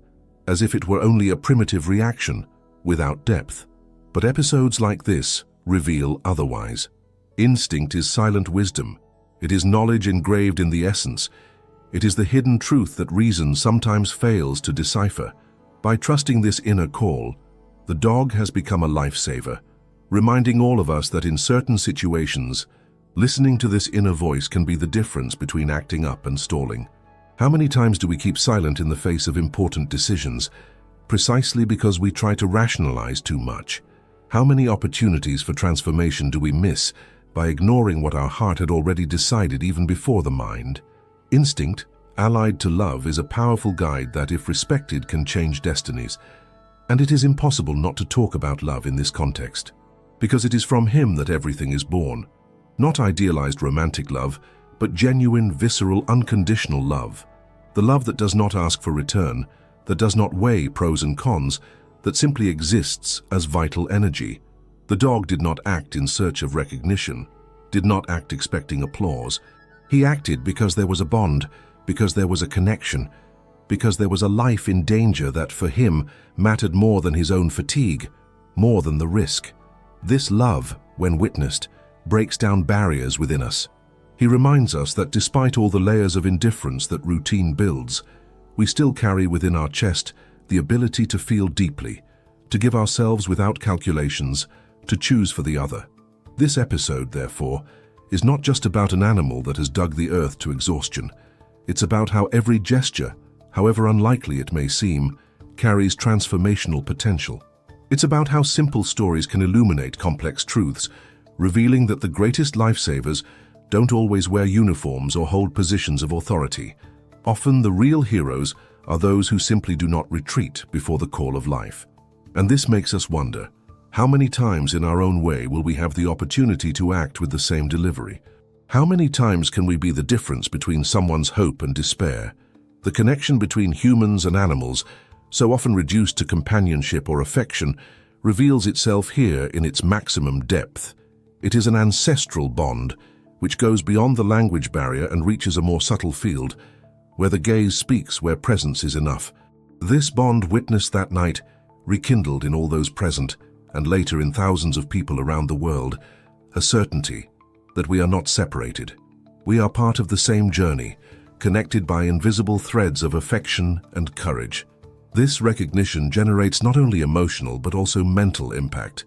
as if it were only a primitive reaction, without depth. But episodes like this reveal otherwise. Instinct is silent wisdom. It is knowledge engraved in the essence. It is the hidden truth that reason sometimes fails to decipher. By trusting this inner call, the dog has become a lifesaver, reminding all of us that in certain situations, listening to this inner voice can be the difference between acting up and stalling. How many times do we keep silent in the face of important decisions, precisely because we try to rationalize too much? How many opportunities for transformation do we miss by ignoring what our heart had already decided even before the mind? Instinct, allied to love, is a powerful guide that, if respected, can change destinies. And it is impossible not to talk about love in this context, because it is from him that everything is born. Not idealized romantic love, but genuine, visceral, unconditional love. The love that does not ask for return, that does not weigh pros and cons, that simply exists as vital energy. The dog did not act in search of recognition, did not act expecting applause. He acted because there was a bond, because there was a connection, because there was a life in danger that for him mattered more than his own fatigue, more than the risk. This love, when witnessed, breaks down barriers within us. He reminds us that despite all the layers of indifference that routine builds, we still carry within our chest the ability to feel deeply, to give ourselves without calculations, to choose for the other. This episode, therefore, is not just about an animal that has dug the earth to exhaustion. It's about how every gesture, however unlikely it may seem, carries transformational potential. It's about how simple stories can illuminate complex truths, revealing that the greatest lifesavers don't always wear uniforms or hold positions of authority. Often the real heroes are those who simply do not retreat before the call of life. And this makes us wonder, how many times in our own way will we have the opportunity to act with the same delivery? How many times can we be the difference between someone's hope and despair? The connection between humans and animals, so often reduced to companionship or affection, reveals itself here in its maximum depth. It is an ancestral bond, which goes beyond the language barrier and reaches a more subtle field, where the gaze speaks, where presence is enough. This bond witnessed that night, rekindled in all those present, and later in thousands of people around the world, a certainty that we are not separated. We are part of the same journey, connected by invisible threads of affection and courage. This recognition generates not only emotional but also mental impact.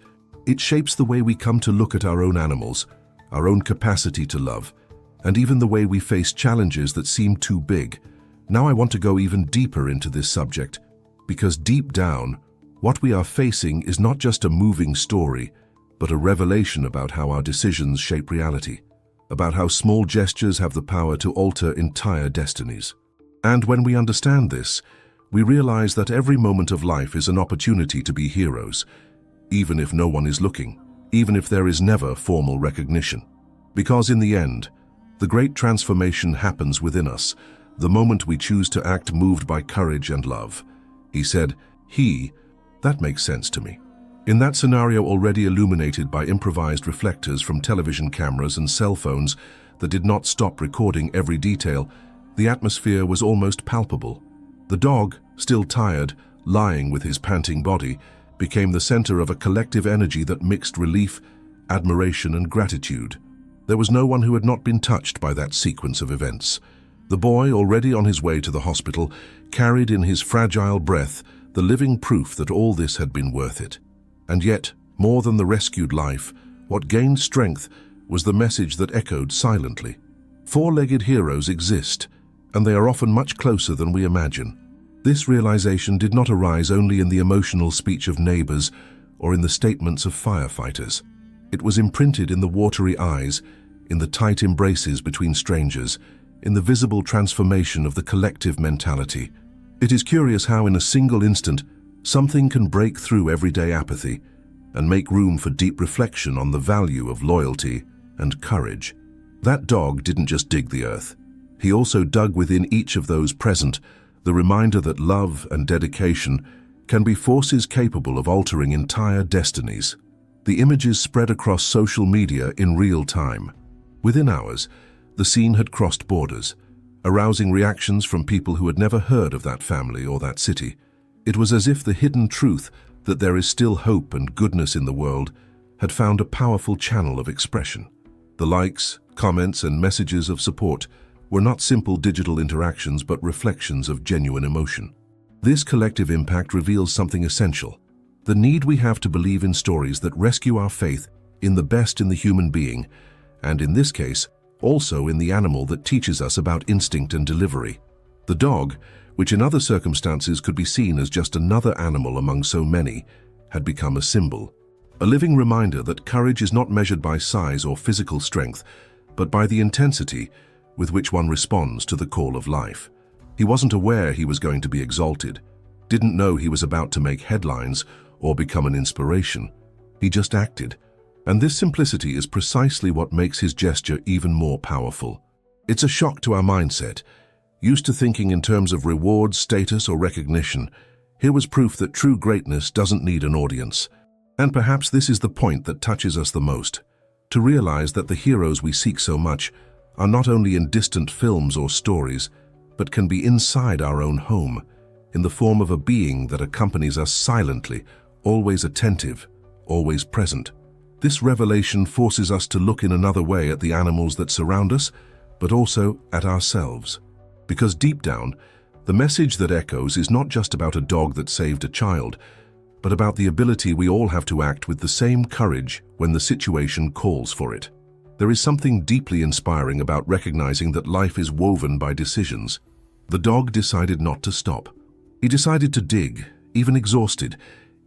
It shapes the way we come to look at our own animals, our own capacity to love, and even the way we face challenges that seem too big. Now I want to go even deeper into this subject, because deep down, what we are facing is not just a moving story, but a revelation about how our decisions shape reality, about how small gestures have the power to alter entire destinies. And when we understand this, we realize that every moment of life is an opportunity to be heroes, even if no one is looking, even if there is never formal recognition. Because in the end, the great transformation happens within us, the moment we choose to act moved by courage and love. He said, that makes sense to me. In that scenario already illuminated by improvised reflectors from television cameras and cell phones that did not stop recording every detail, the atmosphere was almost palpable. The dog, still tired, lying with his panting body, became the center of a collective energy that mixed relief, admiration, and gratitude. There was no one who had not been touched by that sequence of events. The boy, already on his way to the hospital, carried in his fragile breath the living proof that all this had been worth it. And yet, more than the rescued life, what gained strength was the message that echoed silently. Four-legged heroes exist, and they are often much closer than we imagine. This realization did not arise only in the emotional speech of neighbors or in the statements of firefighters. It was imprinted in the watery eyes, in the tight embraces between strangers, in the visible transformation of the collective mentality. It is curious how in a single instant, something can break through everyday apathy and make room for deep reflection on the value of loyalty and courage. That dog didn't just dig the earth. He also dug within each of those present the reminder that love and dedication can be forces capable of altering entire destinies. The images spread across social media in real time. Within hours, the scene had crossed borders, arousing reactions from people who had never heard of that family or that city. It was as if the hidden truth that there is still hope and goodness in the world had found a powerful channel of expression. The likes, comments, and messages of support were not simple digital interactions but reflections of genuine emotion. This collective impact reveals something essential: the need we have to believe in stories that rescue our faith in the best in the human being, and in this case, also in the animal that teaches us about instinct and delivery. The dog, which in other circumstances could be seen as just another animal among so many, had become a symbol. A living reminder that courage is not measured by size or physical strength, but by the intensity with which one responds to the call of life. He wasn't aware he was going to be exalted, didn't know he was about to make headlines or become an inspiration. He just acted. And this simplicity is precisely what makes his gesture even more powerful. It's a shock to our mindset. Used to thinking in terms of rewards, status, or recognition, here was proof that true greatness doesn't need an audience. And perhaps this is the point that touches us the most. To realize that the heroes we seek so much are not only in distant films or stories, but can be inside our own home, in the form of a being that accompanies us silently, always attentive, always present. This revelation forces us to look in another way at the animals that surround us, but also at ourselves. Because deep down, the message that echoes is not just about a dog that saved a child, but about the ability we all have to act with the same courage when the situation calls for it. There is something deeply inspiring about recognizing that life is woven by decisions. The dog decided not to stop. He decided to dig, even exhausted,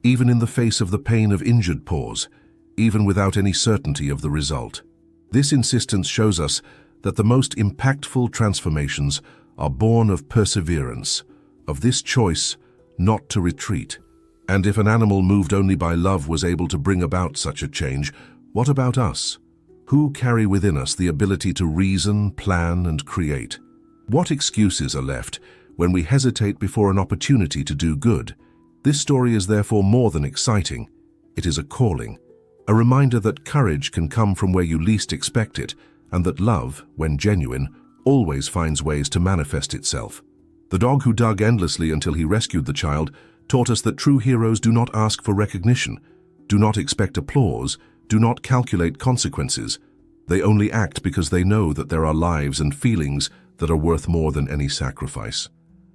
even in the face of the pain of injured paws, even without any certainty of the result. This insistence shows us that the most impactful transformations are born of perseverance, of this choice not to retreat. And if an animal moved only by love was able to bring about such a change, what about us? Who carry within us the ability to reason, plan, and create? What excuses are left when we hesitate before an opportunity to do good? This story is therefore more than exciting. It is a calling. A reminder that courage can come from where you least expect it, and that love, when genuine, always finds ways to manifest itself. The dog who dug endlessly until he rescued the child taught us that true heroes do not ask for recognition, do not expect applause, do not calculate consequences. They only act because they know that there are lives and feelings that are worth more than any sacrifice.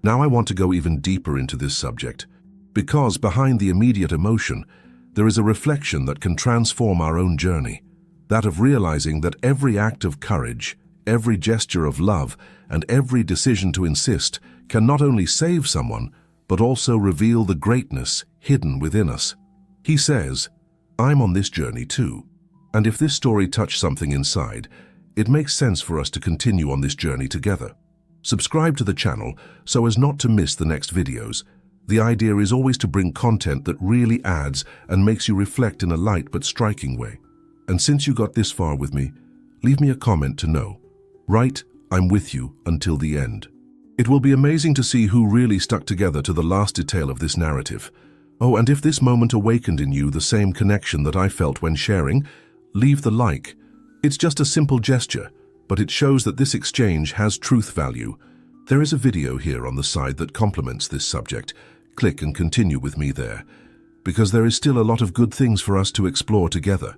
Now I want to go even deeper into this subject, because behind the immediate emotion, there is a reflection that can transform our own journey, that of realizing that every act of courage, every gesture of love, and every decision to insist can not only save someone, but also reveal the greatness hidden within us. He says, "I'm on this journey too." And if this story touched something inside, it makes sense for us to continue on this journey together. Subscribe to the channel so as not to miss the next videos. The idea is always to bring content that really adds and makes you reflect in a light but striking way. And since you got this far with me, leave me a comment to know. Write, "I'm with you until the end." It will be amazing to see who really stuck together to the last detail of this narrative. Oh, and if this moment awakened in you the same connection that I felt when sharing, leave the like. It's just a simple gesture, but it shows that this exchange has truth value. There is a video here on the side that complements this subject. Click and continue with me there, because there is still a lot of good things for us to explore together.